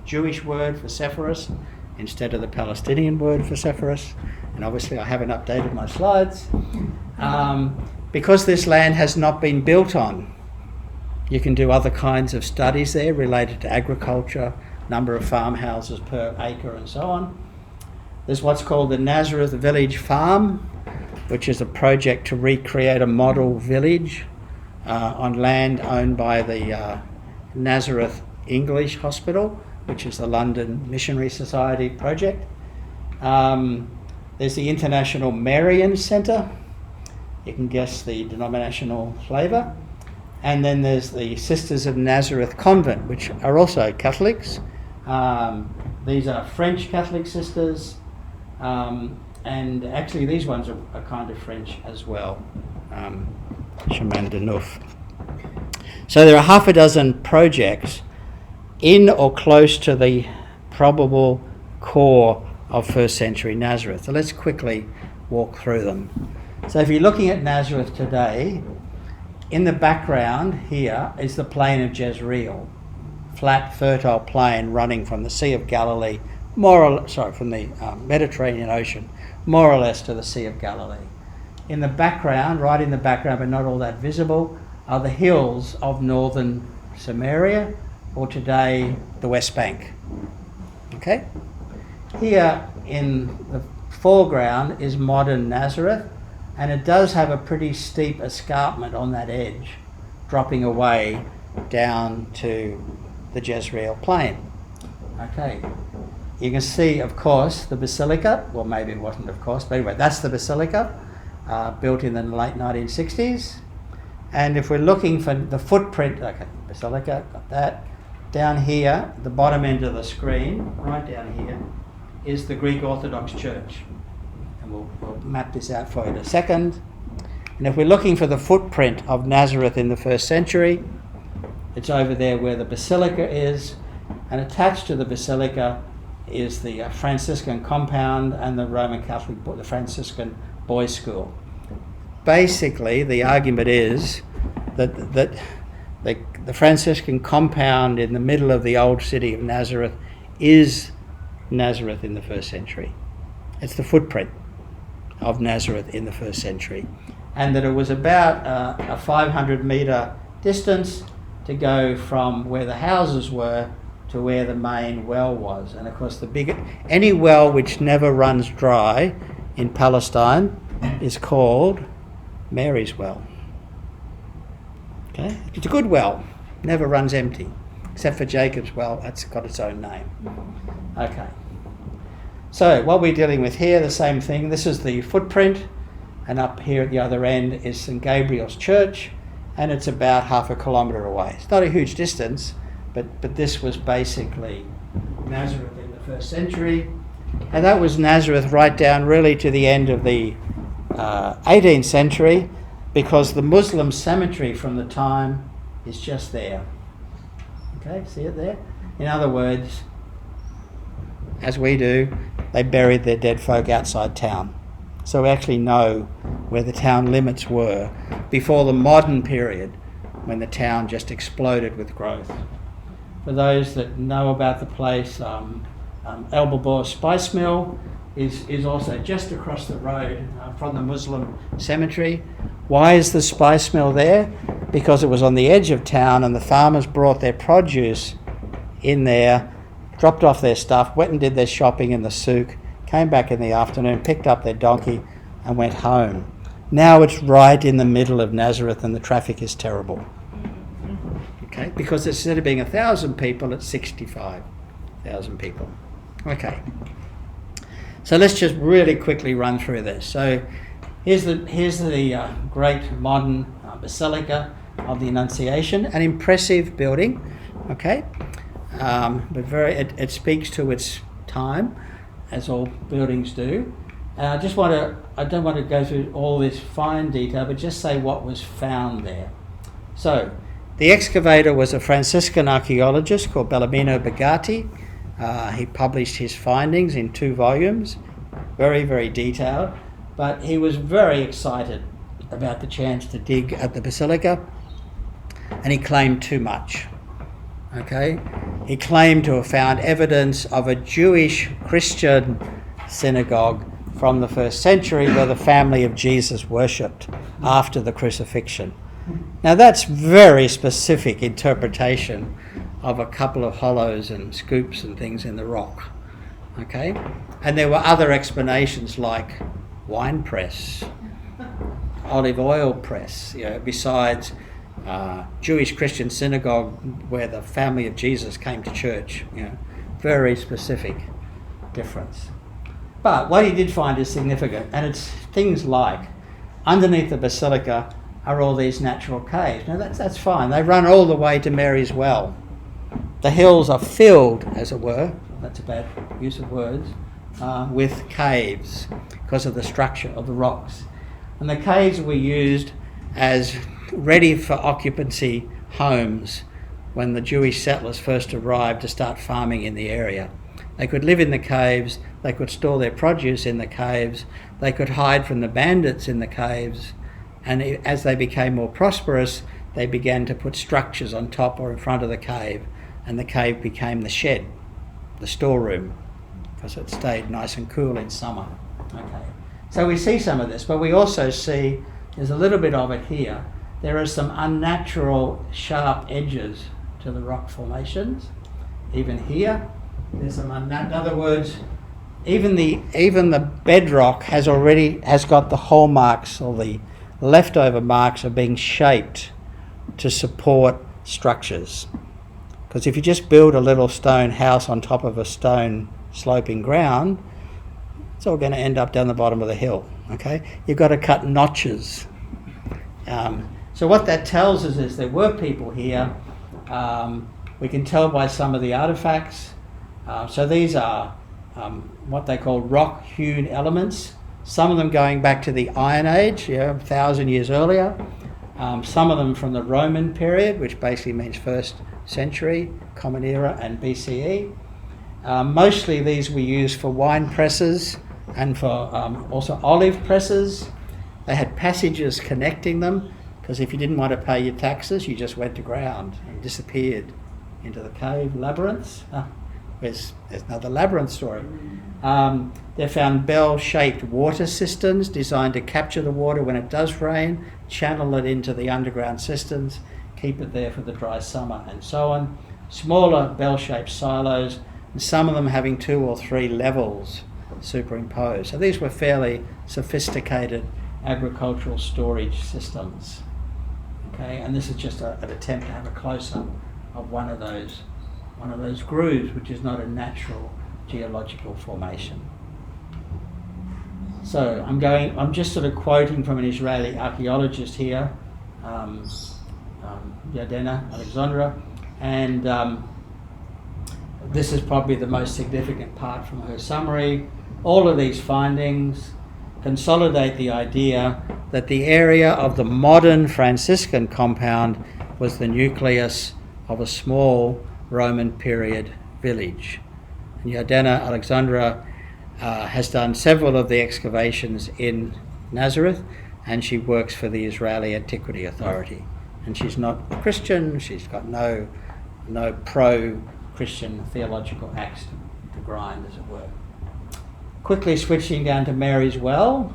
Jewish word for Sepphoris instead of the Palestinian word for Sepphoris, and obviously I haven't updated my slides. Because this land has not been built on, You can do other kinds of studies there related to agriculture, number of farmhouses per acre and so on. There's what's called the Nazareth Village Farm, which is a project to recreate a model village on land owned by the Nazareth English Hospital, which is the London Missionary Society project. There's the International Marian Centre. You can guess the denominational flavour. And then there's the Sisters of Nazareth Convent, which are also Catholics. These are French Catholic sisters. And actually these ones are kind of French as well. Chemin de Neuf. So there are half a dozen projects in or close to the probable core of first century Nazareth. So let's quickly walk through them. So if you're looking at Nazareth today, in the background here is the plain of Jezreel, flat, fertile plain running from the Sea of Galilee, from the Mediterranean Ocean, more or less to the Sea of Galilee. In the background, right in the background, but not all that visible, are the hills of northern Samaria, or today the West Bank. Okay? Here in the foreground is modern Nazareth, and it does have a pretty steep escarpment on that edge, dropping away down to the Jezreel plain. Okay. You can see, of course, the basilica. Well, maybe it wasn't, of course, but anyway, that's the basilica, built in the late 1960s. And if we're looking for the footprint, okay, basilica, got that. Down here, the bottom end of the screen, right down here, is the Greek Orthodox Church. And we'll map this out for you in a second. And if we're looking for the footprint of Nazareth in the first century, it's over there where the basilica is, and attached to the basilica is the Franciscan compound and the Roman Catholic, the Franciscan boys' school. Basically, the argument is that the Franciscan compound in the middle of the old city of Nazareth is Nazareth in the first century. It's the footprint of Nazareth in the first century. And that it was about a 500 metre distance to go from where the houses were to where the main well was. And of course, any well which never runs dry in Palestine is called Mary's well. Okay, it's a good well, never runs empty, except for Jacob's well. That's got its own name. Okay, so what we're dealing with here, the same thing. This is the footprint, and up here at the other end is St Gabriel's Church, and it's about half a kilometre away. It's not a huge distance, but this was basically Nazareth in the first century, and that was Nazareth right down really to the end of the 18th century, because the Muslim cemetery from the time is just there. Okay, see it there? In other words, as we do, they buried their dead folk outside town. So we actually know where the town limits were before the modern period, when the town just exploded with growth. For those that know about the place, Elberbor Spice Mill is also just across the road from the Muslim cemetery. Why is the spice mill there? Because it was on the edge of town, and the farmers brought their produce in there, dropped off their stuff, went and did their shopping in the souk, came back in the afternoon, picked up their donkey and went home. Now it's right in the middle of Nazareth and the traffic is terrible. Okay, because instead of being 1,000 people, it's 65,000 people. Okay. So let's just really quickly run through this. So here's the great modern Basilica of the Annunciation, an impressive building, okay, but it speaks to its time, as all buildings do. And I don't want to go through all this fine detail, but just say what was found there. So the excavator was a Franciscan archaeologist called Bellarmino Bagatti. He published his findings in 2 volumes, very, very detailed, but he was very excited about the chance to dig at the basilica, and he claimed too much. Okay, he claimed to have found evidence of a Jewish Christian synagogue from the first century where the family of Jesus worshipped after the crucifixion. Now that's very specific interpretation of a couple of hollows and scoops and things in the rock. Okay? And there were other explanations like wine press, olive oil press, besides Jewish Christian synagogue where the family of Jesus came to church. Very specific difference. But what he did find is significant, and it's things like underneath the basilica are all these natural caves. Now that's fine. They run all the way to Mary's Well. The hills are filled, as it were, that's a bad use of words, with caves because of the structure of the rocks. And the caves were used as ready for occupancy homes when the Jewish settlers first arrived to start farming in the area. They could live in the caves, they could store their produce in the caves, they could hide from the bandits in the caves, and as they became more prosperous, they began to put structures on top or in front of the cave, and the cave became the shed, the storeroom, because it stayed nice and cool in summer. Okay. So we see some of this, but we also see, there's a little bit of it here, there are some unnatural sharp edges to the rock formations. Even here, there's some in other words, even the bedrock has got the hallmarks or the leftover marks of being shaped to support structures. Because if you just build a little stone house on top of a stone sloping ground, it's all going to end up down the bottom of the hill. Okay, you've got to cut notches. So what that tells us is there were people here. We can tell by some of the artifacts. So these are what they call rock hewn elements. Some of them going back to the Iron Age, 1,000 years earlier. Some of them from the Roman period, which basically means 1st century, Common Era and BCE. Mostly these were used for wine presses and for also olive presses. They had passages connecting them, because if you didn't want to pay your taxes, you just went to ground and disappeared into the cave labyrinths. There's another labyrinth story. They found bell-shaped water cisterns designed to capture the water when it does rain, channel it into the underground cisterns, keep it there for the dry summer, and so on. Smaller bell-shaped silos, and some of them having 2 or 3 levels superimposed. So these were fairly sophisticated agricultural storage systems. Okay, and this is just an attempt to have a close-up of one of those grooves, which is not a natural geological formation. So I'm just sort of quoting from an Israeli archaeologist here, Yadena Alexandra, and this is probably the most significant part from her summary. All of these findings consolidate the idea that the area of the modern Franciscan compound was the nucleus of a small Roman period village. And Yadena Alexandra has done several of the excavations in Nazareth, and she works for the Israeli Antiquity Authority. And she's not a Christian, she's got no pro-Christian theological axe to grind, as it were. Quickly switching down to Mary's Well.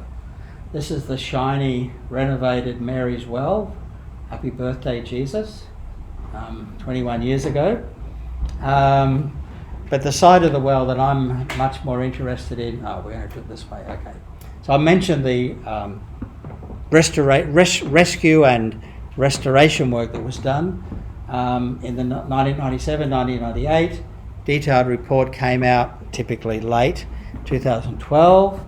This is the shiny, renovated Mary's Well. Happy birthday, Jesus. 21 years ago. But the side of the well that I'm much more interested in, we're going to do it this way, okay. So I mentioned the rescue and restoration work that was done in the 1997, 1998. Detailed report came out typically late 2012.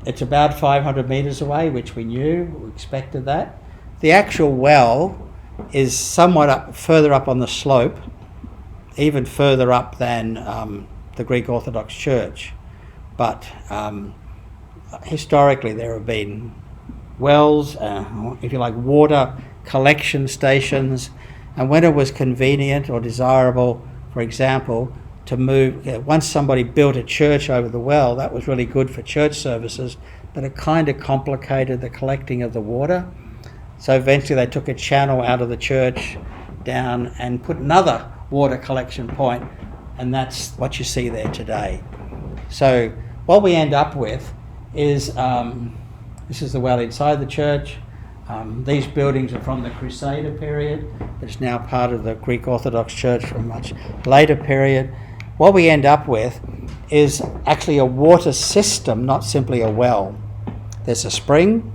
It's about 500 metres away, which we knew, we expected that. The actual well is somewhat further up on the slope, even further up than the Greek Orthodox Church. But historically there have been wells, if you like, water collection stations, and when it was convenient or desirable, for example, to move, once somebody built a church over the well, that was really good for church services, but it kind of complicated the collecting of the water. So eventually they took a channel out of the church down and put another water collection point, and that's what you see there today. So what we end up with is, this is the well inside the church. These buildings are from the Crusader period. It's now part of the Greek Orthodox Church from a much later period. What we end up with is actually a water system, not simply a well. There's a spring,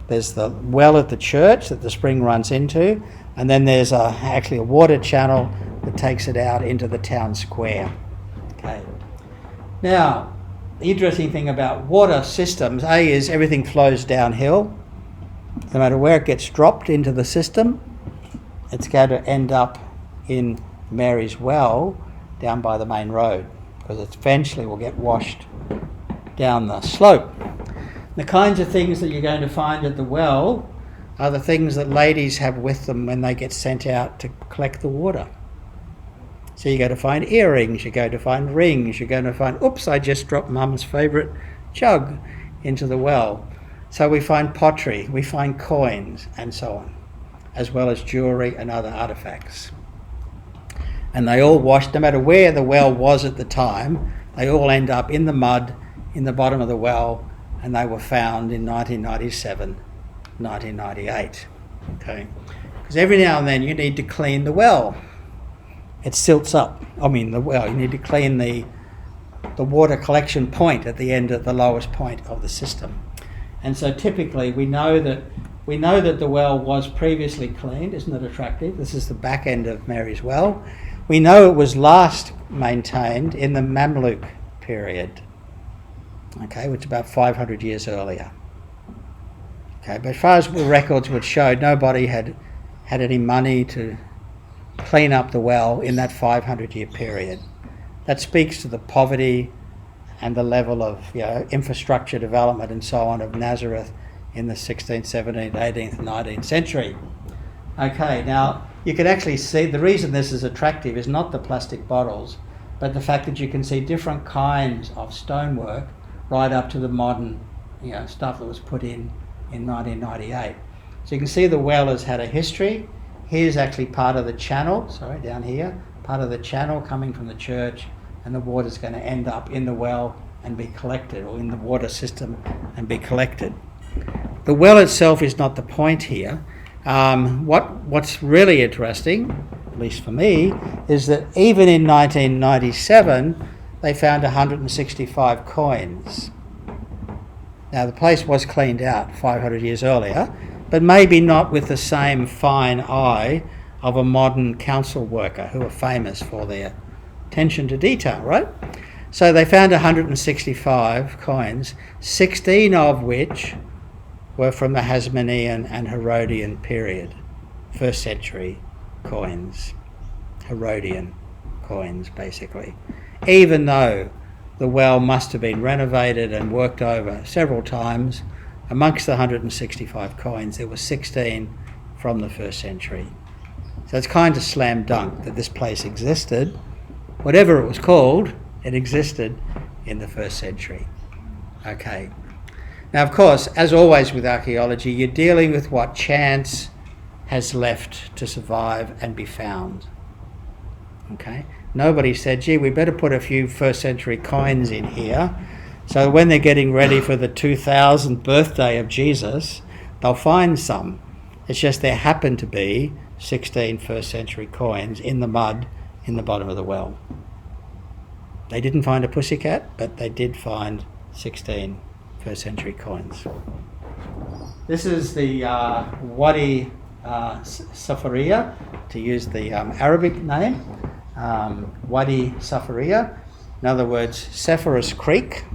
there's the well at the church that the spring runs into, and then there's actually a water channel that takes it out into the town square. Okay. Now, the interesting thing about water systems, is everything flows downhill. No matter where it gets dropped into the system, it's going to end up in Mary's Well down by the main road, because it eventually will get washed down the slope. The kinds of things that you're going to find at the well are the things that ladies have with them when they get sent out to collect the water. So you're going to find earrings, you're going to find rings, you're going to find, oops, I just dropped Mum's favourite jug into the well. So we find pottery, we find coins and so on, as well as jewellery and other artefacts. And they all washed, no matter where the well was at the time, they all end up in the mud in the bottom of the well, and they were found in 1997, 1998. Okay, because every now and then you need to clean the well. It silts up. The well, you need to clean the water collection point at the end, at the lowest point of the system. And so typically we know that the well was previously cleaned. Isn't it attractive? This is the back end of Mary's Well. We know it was last maintained in the Mamluk period, okay, which is about 500 years earlier. Okay, but as far as the records would show, nobody had any money to clean up the well in that 500-year period. That speaks to the poverty and the level of infrastructure development and so on of Nazareth in the 16th, 17th, 18th, 19th century. Okay, now you can actually see the reason this is attractive is not the plastic bottles, but the fact that you can see different kinds of stonework right up to the modern stuff that was put in 1998. So you can see the well has had a history. Here's actually part of the channel, down here, part of the channel coming from the church, and the water's going to end up in the well and be collected, or in the water system and be collected. The well itself is not the point here. What's really interesting, at least for me, is that even in 1997 they found 165 coins. Now the place was cleaned out 500 years earlier, but maybe not with the same fine eye of a modern council worker who are famous for their attention to detail, right? So they found 165 coins, 16 of which were from the Hasmonean and Herodian period, 1st century coins, Herodian coins basically. Even though the well must have been renovated and worked over several times, amongst the 165 coins there were 16 from the 1st century. So it's kind of slam dunk that this place existed. Whatever it was called, it existed in the 1st century. Okay. Now, of course, as always with archaeology, you're dealing with what chance has left to survive and be found. Okay? Nobody said, gee, we better put a few 1st century coins in here, so when they're getting ready for the 2000th birthday of Jesus, they'll find some. It's just there happen to be 16 1st century coins in the mud in the bottom of the well. They didn't find a pussycat, but they did find 16 1st century coins. This is the Wadi Safaria, to use the Arabic name, Wadi Safaria, in other words, Sepphoris Creek,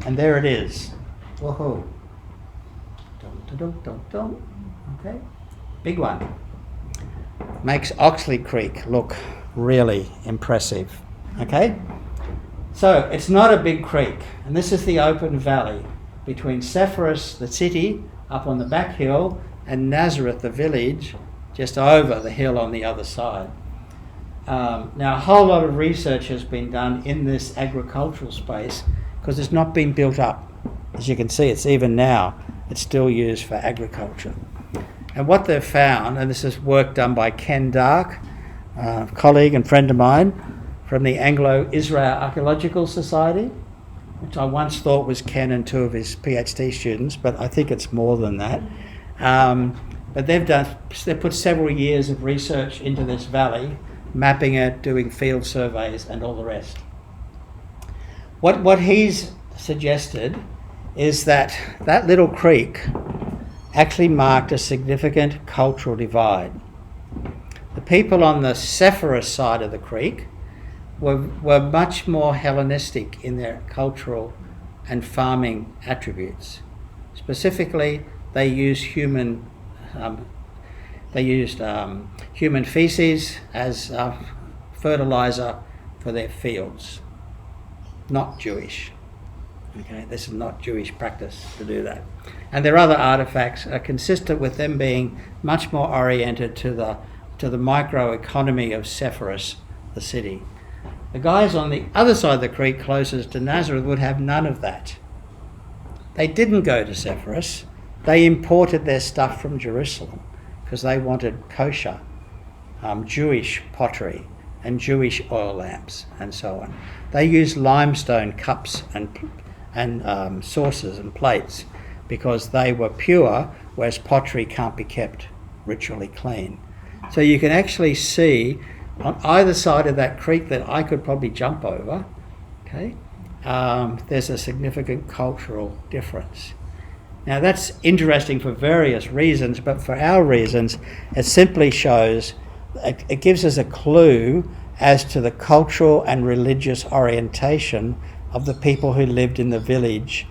and there it is. Whoa! Okay, big one. Makes Oxley Creek look really impressive. Okay. So it's not a big creek, and this is the open valley between Sepphoris, the city, up on the back hill, and Nazareth, the village, just over the hill on the other side. Now, a whole lot of research has been done in this agricultural space because it's not been built up. As you can see, it's even now, it's still used for agriculture. And what they've found, and this is work done by Ken Dark, a colleague and friend of mine, from the Anglo-Israel Archaeological Society. which I once thought was Ken and two of his PhD students, but I think it's more than that. But they've put several years of research into this valley, mapping it, doing field surveys and all the rest. What he's suggested is that little creek actually marked a significant cultural divide. The people on the Sepphoris side of the creek were much more Hellenistic in their cultural and farming attributes. Specifically, they used human feces as fertilizer for their fields. Not Jewish. Okay, this is not Jewish practice to do that. And their other artifacts are consistent with them being much more oriented to the microeconomy of Sepphoris, the city. The guys on the other side of the creek closest to Nazareth would have none of that. They didn't go to Sepphoris. They imported their stuff from Jerusalem because they wanted kosher, Jewish pottery and Jewish oil lamps and so on. They used limestone cups and saucers and plates because they were pure, whereas pottery can't be kept ritually clean. So you can actually see on either side of that creek that I could probably jump over, okay, there's a significant cultural difference. Now that's interesting for various reasons, but for our reasons, it simply shows, it gives us a clue as to the cultural and religious orientation of the people who lived in the village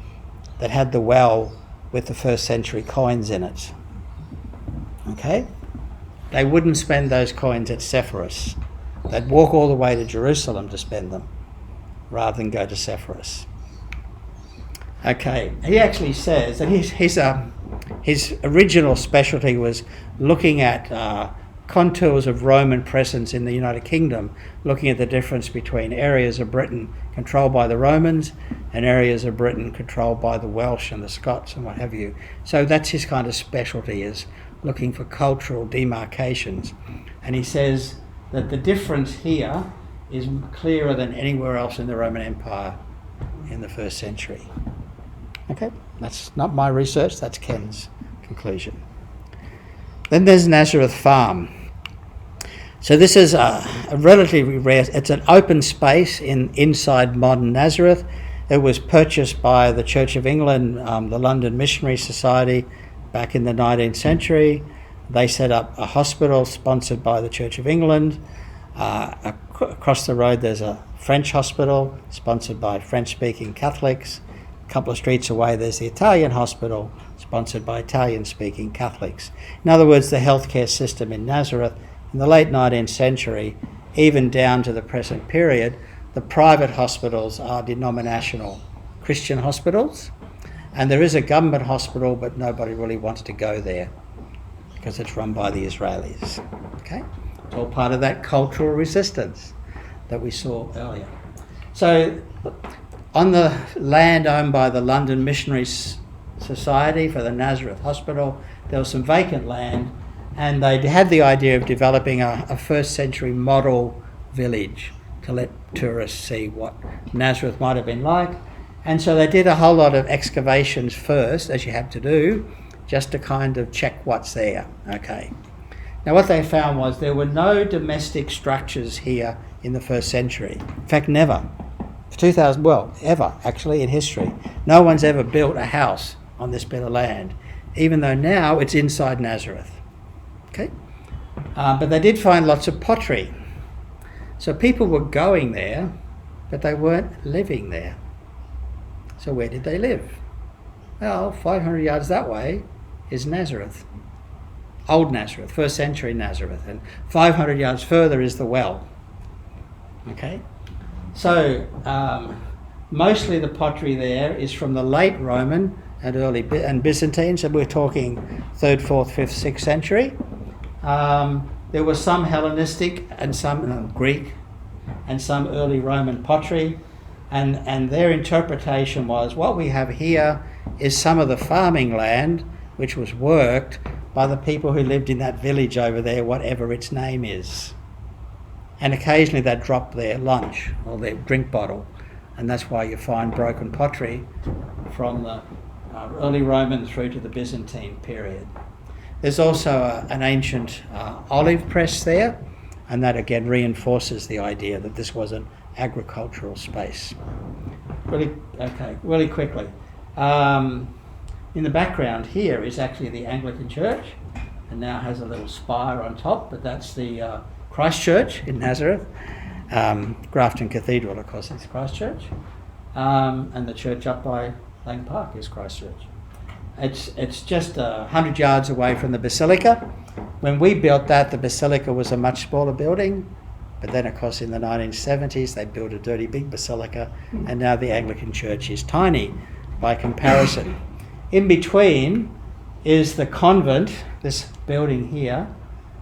that had the well with the first century coins in it. Okay? They wouldn't spend those coins at Sepphoris. They'd walk all the way to Jerusalem to spend them, rather than go to Sepphoris. Okay, he actually says that his original specialty was looking at contours of Roman presence in the United Kingdom, looking at the difference between areas of Britain controlled by the Romans and areas of Britain controlled by the Welsh and the Scots and what have you. So that's his kind of specialty, is looking for cultural demarcations. And he says that the difference here is clearer than anywhere else in the Roman Empire in the first century. Okay, that's not my research, that's Ken's conclusion. Then there's Nazareth Farm. So this is a relatively rare, it's an open space inside modern Nazareth. It was purchased by the Church of England, the London Missionary Society, back in the 19th century. They set up a hospital sponsored by the Church of England. Across the road there's a French hospital sponsored by French-speaking Catholics. A couple of streets away there's the Italian hospital sponsored by Italian-speaking Catholics. In other words, the healthcare system in Nazareth in the late 19th century, even down to the present period, the private hospitals are denominational Christian hospitals, and there is a government hospital, but nobody really wanted to go there because it's run by the Israelis. Okay? It's all part of that cultural resistance that we saw earlier. So on the land owned by the London Missionary Society for the Nazareth Hospital, there was some vacant land, and they had the idea of developing a first century model village to let tourists see what Nazareth might have been like. And so they did a whole lot of excavations first, as you have to do, just to kind of check what's there. Okay. Now what they found was there were no domestic structures here in the first century. In fact, never. For 2,000, well, ever actually in history. No one's ever built a house on this bit of land, even though now it's inside Nazareth. Okay? But they did find lots of pottery. So people were going there, but they weren't living there. So where did they live? Well, 500 yards that way is Nazareth. Old Nazareth, first century Nazareth. And 500 yards further is the well. Okay? So mostly the pottery there is from the late Roman and early and Byzantine, so we're talking 3rd, 4th, 5th, 6th century. There was some Hellenistic and some Greek and some early Roman pottery, and their interpretation was what we have here is some of the farming land which was worked by the people who lived in that village over there, whatever its name is. And occasionally they'd drop their lunch or their drink bottle and that's why you find broken pottery from the early Roman through to the Byzantine period. There's also an ancient olive press there, and that again reinforces the idea that this was an agricultural space. Really quickly. In the background here is actually the Anglican church, and now has a little spire on top, but that's the Christ Church in Nazareth. Grafton Cathedral, of course, is Christ Church, and the church up by Lang Park is Christ Church. It's just 100 yards away from the Basilica. When we built that, the Basilica was a much smaller building, but then, of course, in the 1970s, they built a dirty big Basilica, and now the Anglican Church is tiny by comparison. In between is the convent. This building here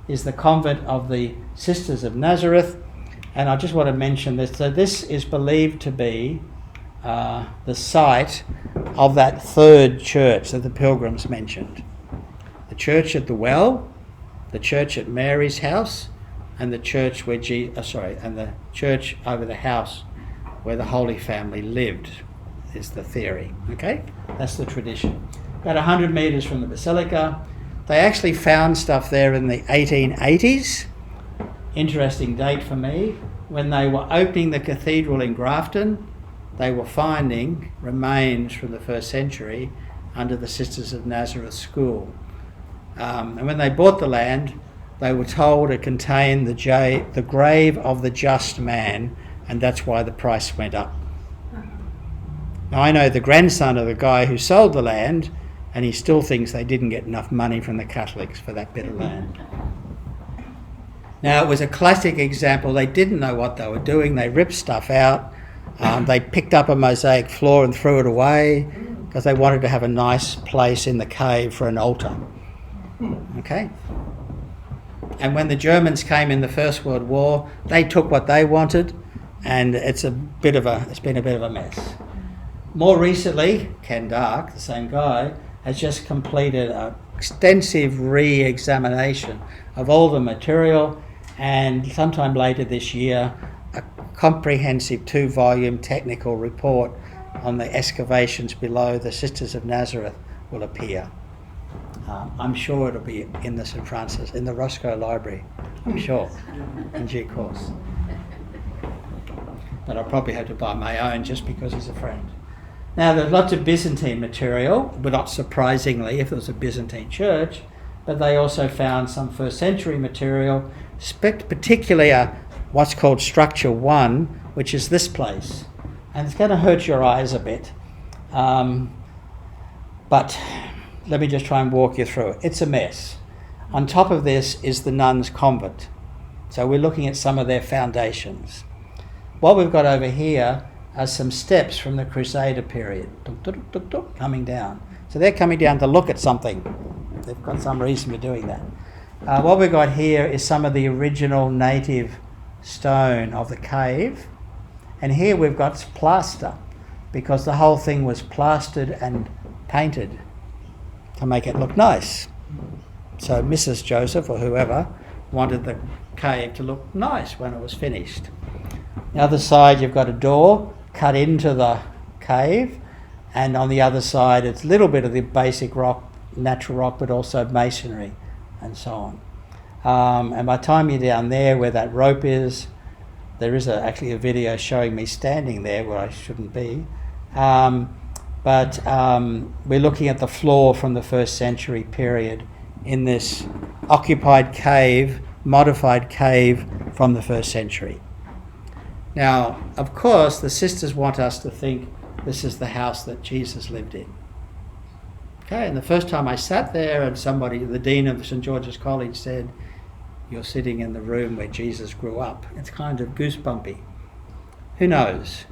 is the convent of the Sisters of Nazareth, and I just want to mention this. So this is believed to be the site of that third church that the pilgrims mentioned. The church at the well, the church at Mary's house, and the church where and the church over the house where the Holy Family lived is the theory. Okay? That's the tradition. About 100 metres from the Basilica. They actually found stuff there in the 1880s. Interesting date for me. When they were opening the cathedral in Grafton, they were finding remains from the first century under the Sisters of Nazareth school. And when they bought the land, they were told it contained the grave of the just man, and that's why the price went up. Now, I know the grandson of the guy who sold the land, and he still thinks they didn't get enough money from the Catholics for that bit of land. Now, it was a classic example. They didn't know what they were doing. They ripped stuff out. They picked up a mosaic floor and threw it away because they wanted to have a nice place in the cave for an altar. Okay? And when the Germans came in the First World War, they took what they wanted, and it's been a bit of a mess. More recently, Ken Dark, the same guy, has just completed an extensive re-examination of all the material, and sometime later this year, a comprehensive 2-volume technical report on the excavations below the Sisters of Nazareth will appear. I'm sure it'll be in the St Francis, in the Roscoe Library, I'm sure, in due course. But I'll probably have to buy my own just because he's a friend. Now, there's lots of Byzantine material, but not surprisingly if it was a Byzantine church, but they also found some first century material, particularly what's called Structure 1, which is this place. And it's going to hurt your eyes a bit, but let me just try and walk you through it. It's a mess. On top of this is the nuns' convent. So we're looking at some of their foundations. What we've got over here are some steps from the Crusader period, coming down. So they're coming down to look at something. They've got some reason for doing that. What we've got here is some of the original native stone of the cave. And here we've got plaster, because the whole thing was plastered and painted to make it look nice. So Mrs. Joseph, or whoever, wanted the cave to look nice when it was finished. The other side, you've got a door cut into the cave, and on the other side it's a little bit of the basic rock, natural rock, but also masonry and so on. And by the time you're down there where that rope is, there is actually a video showing me standing there where I shouldn't be. But we're looking at the floor from the first century period in this occupied cave, modified cave from the first century. Now, of course, the sisters want us to think this is the house that Jesus lived in. Okay, and the first time I sat there and the dean of St George's College said, "You're sitting in the room where Jesus grew up," it's kind of goosebumpy. Who knows?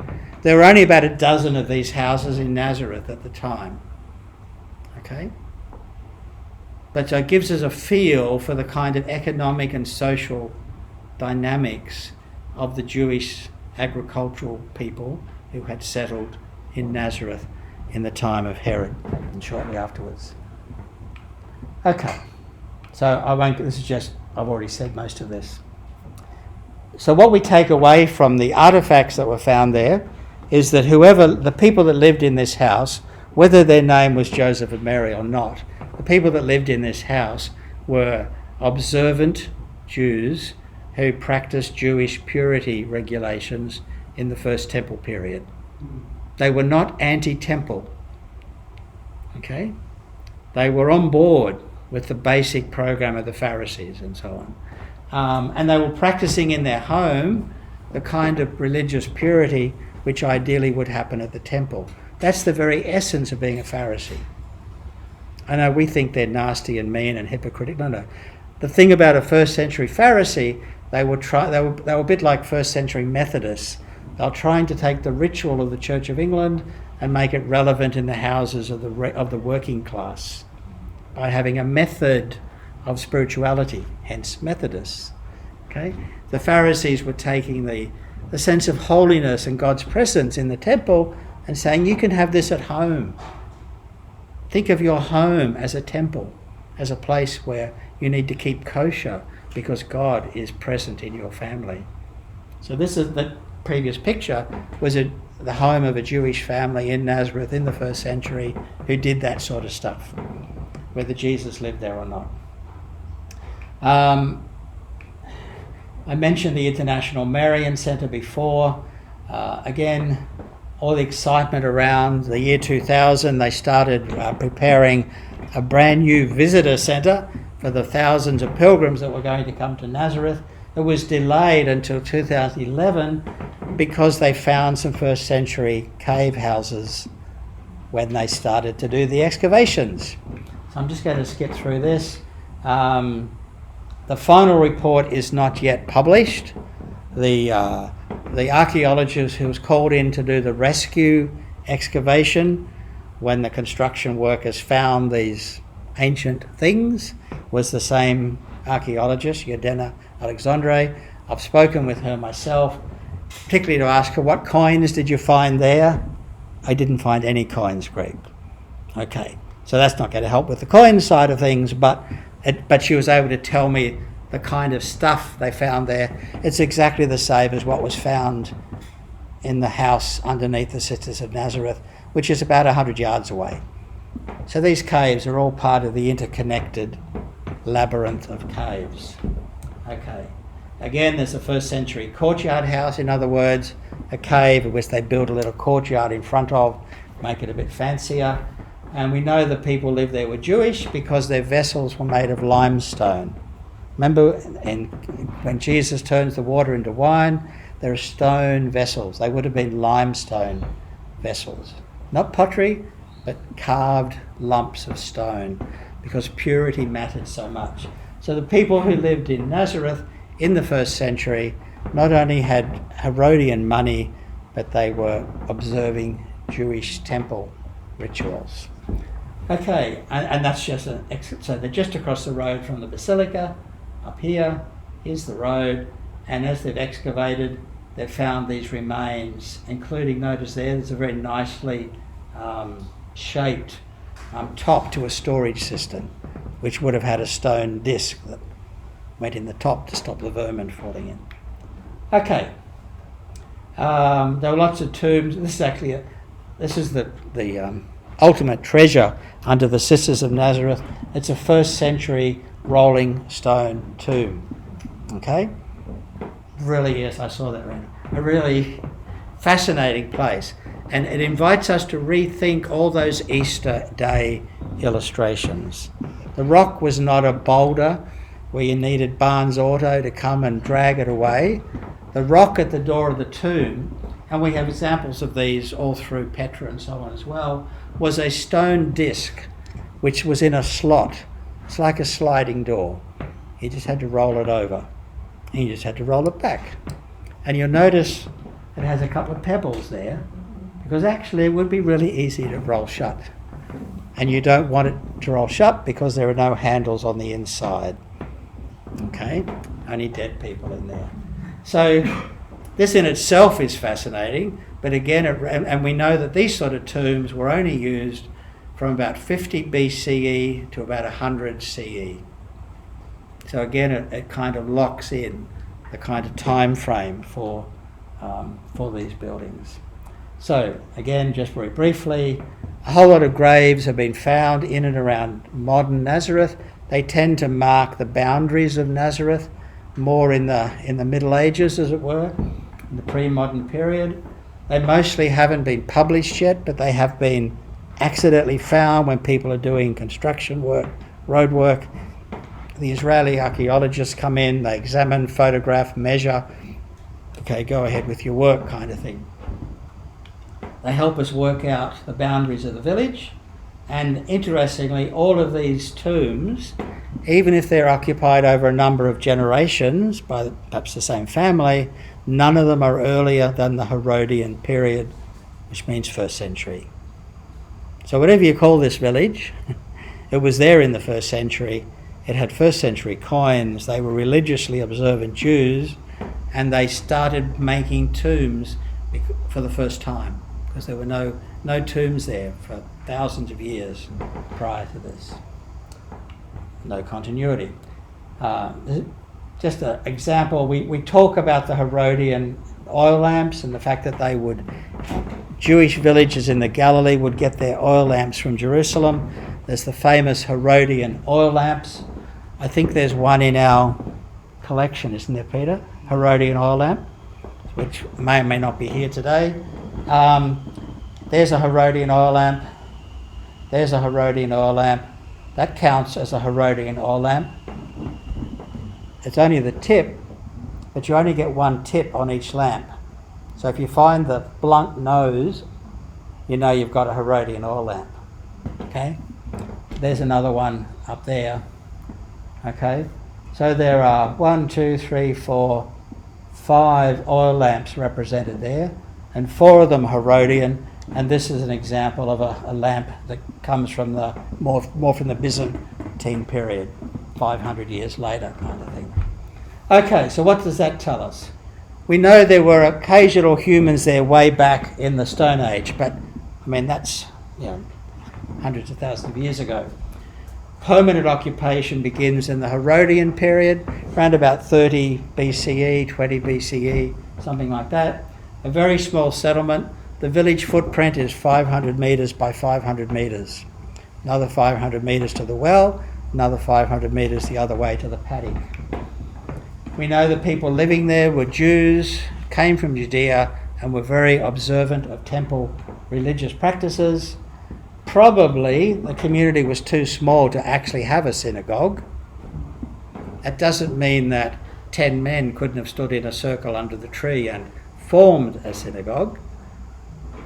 There were only about a dozen of these houses in Nazareth at the time. Okay? But it gives us a feel for the kind of economic and social dynamics of the Jewish agricultural people who had settled in Nazareth in the time of Herod and shortly afterwards. Okay, so I've already said most of this. So what we take away from the artefacts that were found there is that the people that lived in this house, whether their name was Joseph and Mary or not, the people that lived in this house were observant Jews who practiced Jewish purity regulations in the First Temple period. They were not anti-temple. Okay? They were on board with the basic program of the Pharisees and so on. And they were practicing in their home the kind of religious purity which ideally would happen at the temple. That's the very essence of being a Pharisee. I know we think they're nasty and mean and hypocritical. No. The thing about a first century Pharisee, they were a bit like first century Methodists. They were trying to take the ritual of the Church of England and make it relevant in the houses of the working class by having a method of spirituality, hence Methodists. Okay? The Pharisees were taking the sense of holiness and God's presence in the temple and saying, you can have this at home. Think of your home as a temple, as a place where you need to keep kosher because God is present in your family. So this is the previous picture, was the home of a Jewish family in Nazareth in the first century who did that sort of stuff, whether Jesus lived there or not. I mentioned the International Marian Centre before. Again, all the excitement around the year 2000, they started preparing a brand new visitor centre for the thousands of pilgrims that were going to come to Nazareth. It was delayed until 2011 because they found some first century cave houses when they started to do the excavations. So I'm just going to skip through this. The final report is not yet published. The archaeologist who was called in to do the rescue excavation when the construction workers found these ancient things was the same archaeologist, Yadena Alexandre. I've spoken with her myself, particularly to ask her, what coins did you find there? I didn't find any coins, Greg. Okay, so that's not going to help with the coin side of things, but she was able to tell me the kind of stuff they found there. It's exactly the same as what was found in the house underneath the Sisters of Nazareth, which is about 100 yards away. So these caves are all part of the interconnected labyrinth of caves. Okay. Again, there's a first century courtyard house, in other words, a cave in which they build a little courtyard in front of, make it a bit fancier. And we know the people lived there were Jewish because their vessels were made of limestone. Remember when Jesus turns the water into wine, there are stone vessels. They would have been limestone vessels. Not pottery, but carved lumps of stone because purity mattered so much. So the people who lived in Nazareth in the first century not only had Herodian money, but they were observing Jewish temple rituals. Okay, and that's just so they're just across the road from the basilica, up here, here's the road, and as they've excavated, they've found these remains, including, notice there's a very nicely shaped top to a storage cistern, which would have had a stone disc that went in the top to stop the vermin falling in. Okay, there were lots of tombs. This is the ultimate treasure under the Sisters of Nazareth. It's a first century rolling stone tomb. Okay, really, yes, I saw that around. A really fascinating place, and it invites us to rethink all those Easter Day illustrations. The rock was not a boulder where you needed Barnes Auto to come and drag it away. The rock at the door of the tomb, and we have examples of these all through Petra and so on as well, was a stone disc which was in a slot. It's like a sliding door. You just had to roll it over and you just had to roll it back. And you'll notice it has a couple of pebbles there because actually it would be really easy to roll shut. And you don't want it to roll shut because there are no handles on the inside. Okay, only dead people in there. So this in itself is fascinating, but again, and we know that these sort of tombs were only used from about 50 BCE to about 100 CE. So again, it kind of locks in the kind of time frame for these buildings. So, again, just very briefly, a whole lot of graves have been found in and around modern Nazareth. They tend to mark the boundaries of Nazareth, more in the Middle Ages, as it were, in the pre-modern period. They mostly haven't been published yet, but they have been accidentally found when people are doing construction work, road work. The Israeli archaeologists come in, they examine, photograph, measure. Okay, go ahead with your work, kind of thing. They help us work out the boundaries of the village. And interestingly, all of these tombs, even if they're occupied over a number of generations by perhaps the same family, none of them are earlier than the Herodian period, which means 1st century. So whatever you call this village, it was there in the 1st century. It had 1st century coins. They were religiously observant Jews, and they started making tombs for the first time, because there were no tombs there for thousands of years prior to this. No continuity. Just an example, we talk about the Herodian oil lamps and the fact that they would, Jewish villages in the Galilee would get their oil lamps from Jerusalem. There's the famous Herodian oil lamps. I think there's one in our collection, isn't there, Peter? Herodian oil lamp, which may or may not be here today. There's a Herodian oil lamp. There's a Herodian oil lamp. That counts as a Herodian oil lamp. It's only the tip, but you only get one tip on each lamp. So if you find the blunt nose, you know you've got a Herodian oil lamp. Okay? There's another one up there. Okay? So there are 1, 2, 3, 4, 5 oil lamps represented there, and 4 of them Herodian. And this is an example of a lamp that comes from the more from the Byzantine period, 500 years later, kind of thing. Okay, so what does that tell us? We know there were occasional humans there way back in the Stone Age, but I mean that's hundreds of thousands of years ago. Permanent occupation begins in the Herodian period, around about 30 BCE, 20 BCE, something like that. A very small settlement. The village footprint is 500 metres by 500 metres. Another 500 metres to the well, another 500 metres the other way to the paddock. We know the people living there were Jews, came from Judea, and were very observant of temple religious practices. Probably the community was too small to actually have a synagogue. That doesn't mean that 10 men couldn't have stood in a circle under the tree and formed a synagogue.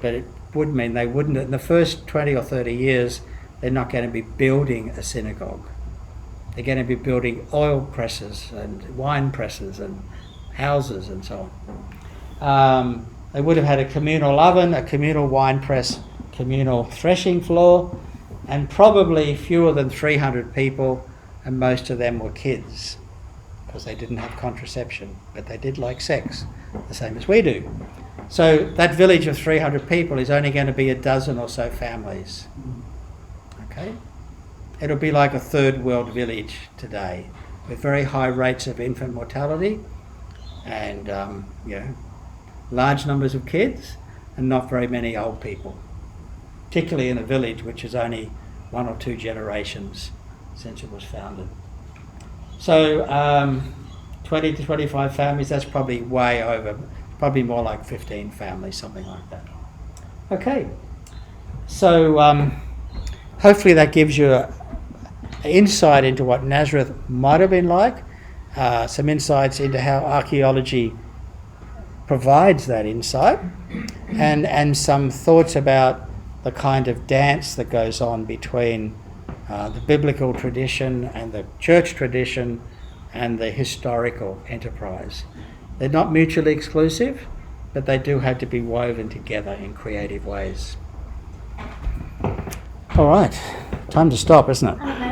But it would mean they wouldn't, in the first 20 or 30 years, they're not going to be building a synagogue. They're going to be building oil presses and wine presses and houses and so on. They would have had a communal oven, a communal wine press, communal threshing floor, and probably fewer than 300 people, and most of them were kids, because they didn't have contraception, but they did like sex, the same as we do. So that village of 300 people is only going to be a dozen or so families. Okay? It'll be like a third world village today, with very high rates of infant mortality and large numbers of kids and not very many old people, particularly in a village which is only 1 or 2 generations since it was founded. So 20 to 25 families, that's probably way over. Probably more like 15 families, something like that. Okay, so hopefully that gives you an insight into what Nazareth might have been like, some insights into how archaeology provides that insight, and some thoughts about the kind of dance that goes on between the biblical tradition and the church tradition and the historical enterprise. They're not mutually exclusive, but they do have to be woven together in creative ways. All right, time to stop, isn't it?